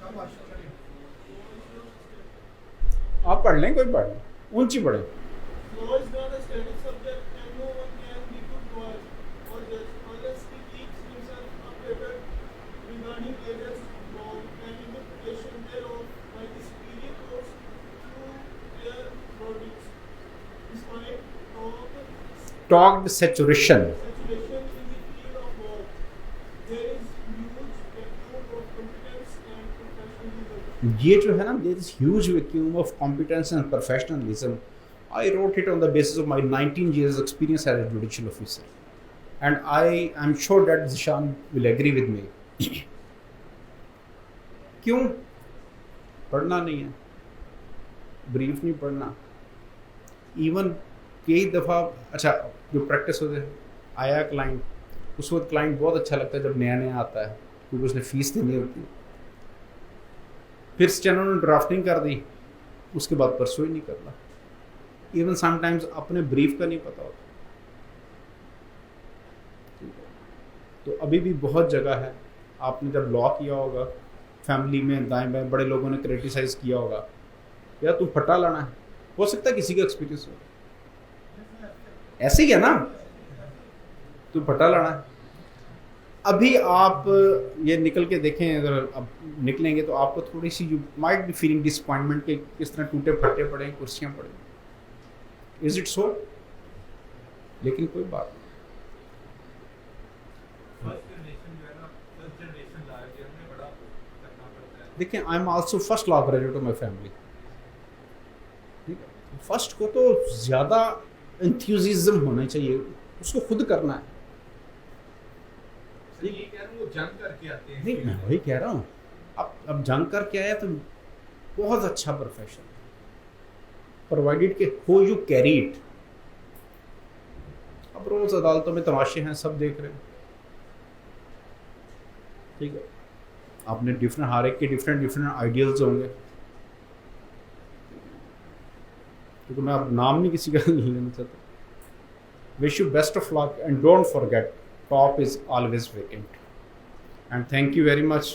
शाबाश, चलिए। आप पढ़ लें, कोई पढ़ लें, ऊंची पढ़े। Law is not a static subject and no one can be put to or judge talked saturation. Saturation in the field of work. There is huge vacuum of competence and professionalism. ये जो है ना, there is huge vacuum of competence and professionalism. I wrote it on the basis of my 19 years experience as a judicial officer, and I am sure that Zishan will agree with me. क्यों? पढ़ना नहीं है, brief नहीं पढ़ना. Even कई दफ़ा, अच्छा जो प्रैक्टिस होते हैं, आया क्लाइंट, उस वक्त क्लाइंट बहुत अच्छा लगता है जब नया नया आता है, क्योंकि उसने फीस देनी होती है. फिर स्टेनो ने ड्राफ्टिंग कर दी, उसके बाद परसों ही नहीं करना. इवन समटाइम्स अपने ब्रीफ का नहीं पता होता. तो अभी भी बहुत जगह है. आपने जब लॉ किया होगा, फैमिली में दाएं बाएं बड़े लोगों ने क्रिटिसाइज किया होगा, यार तू फटा लाना है. हो सकता है किसी का एक्सपीरियंस हो, ऐसे ही है ना, तू फटा लाना है. अभी आप ये निकल के देखें, अगर अब निकलेंगे तो आपको थोड़ी सी you might be feeling disappointment के किस तरह टूटे फटे पड़े, कुर्सियाँ पड़े. Is it so? लेकिन कोई बात नहीं. फर्स्ट जनरेशन जो है ना, फर्स्ट जनरेशन लाया गया, हमें बड़ा करना पड़ता है. देखिए, I am also first law graduate of my family. ठीक है, फर्स्ट को तो ज़्यादा एंथुसियाज्म होना चाहिए, उसको खुद करना है. ये कह रहा हूँ वो जंग करके आते हैं. नहीं, मैं वही कह रहा हूँ. अब जंग करके आया तो बहुत अच्छा प्रोफेशन, प्रोवाइडेड के हो यू कैरी इट. अब रोज अदालतों में तमाशे हैं, सब देख रहे हैं. ठीक है, आपने डिफरेंट, हर एक के डिफरेंट आइडियल्स होंगे. क्योंकि मैं अब नाम नहीं किसी का लेना चाहता. Wish you best of luck and don't forget, top is always vacant. And thank you very much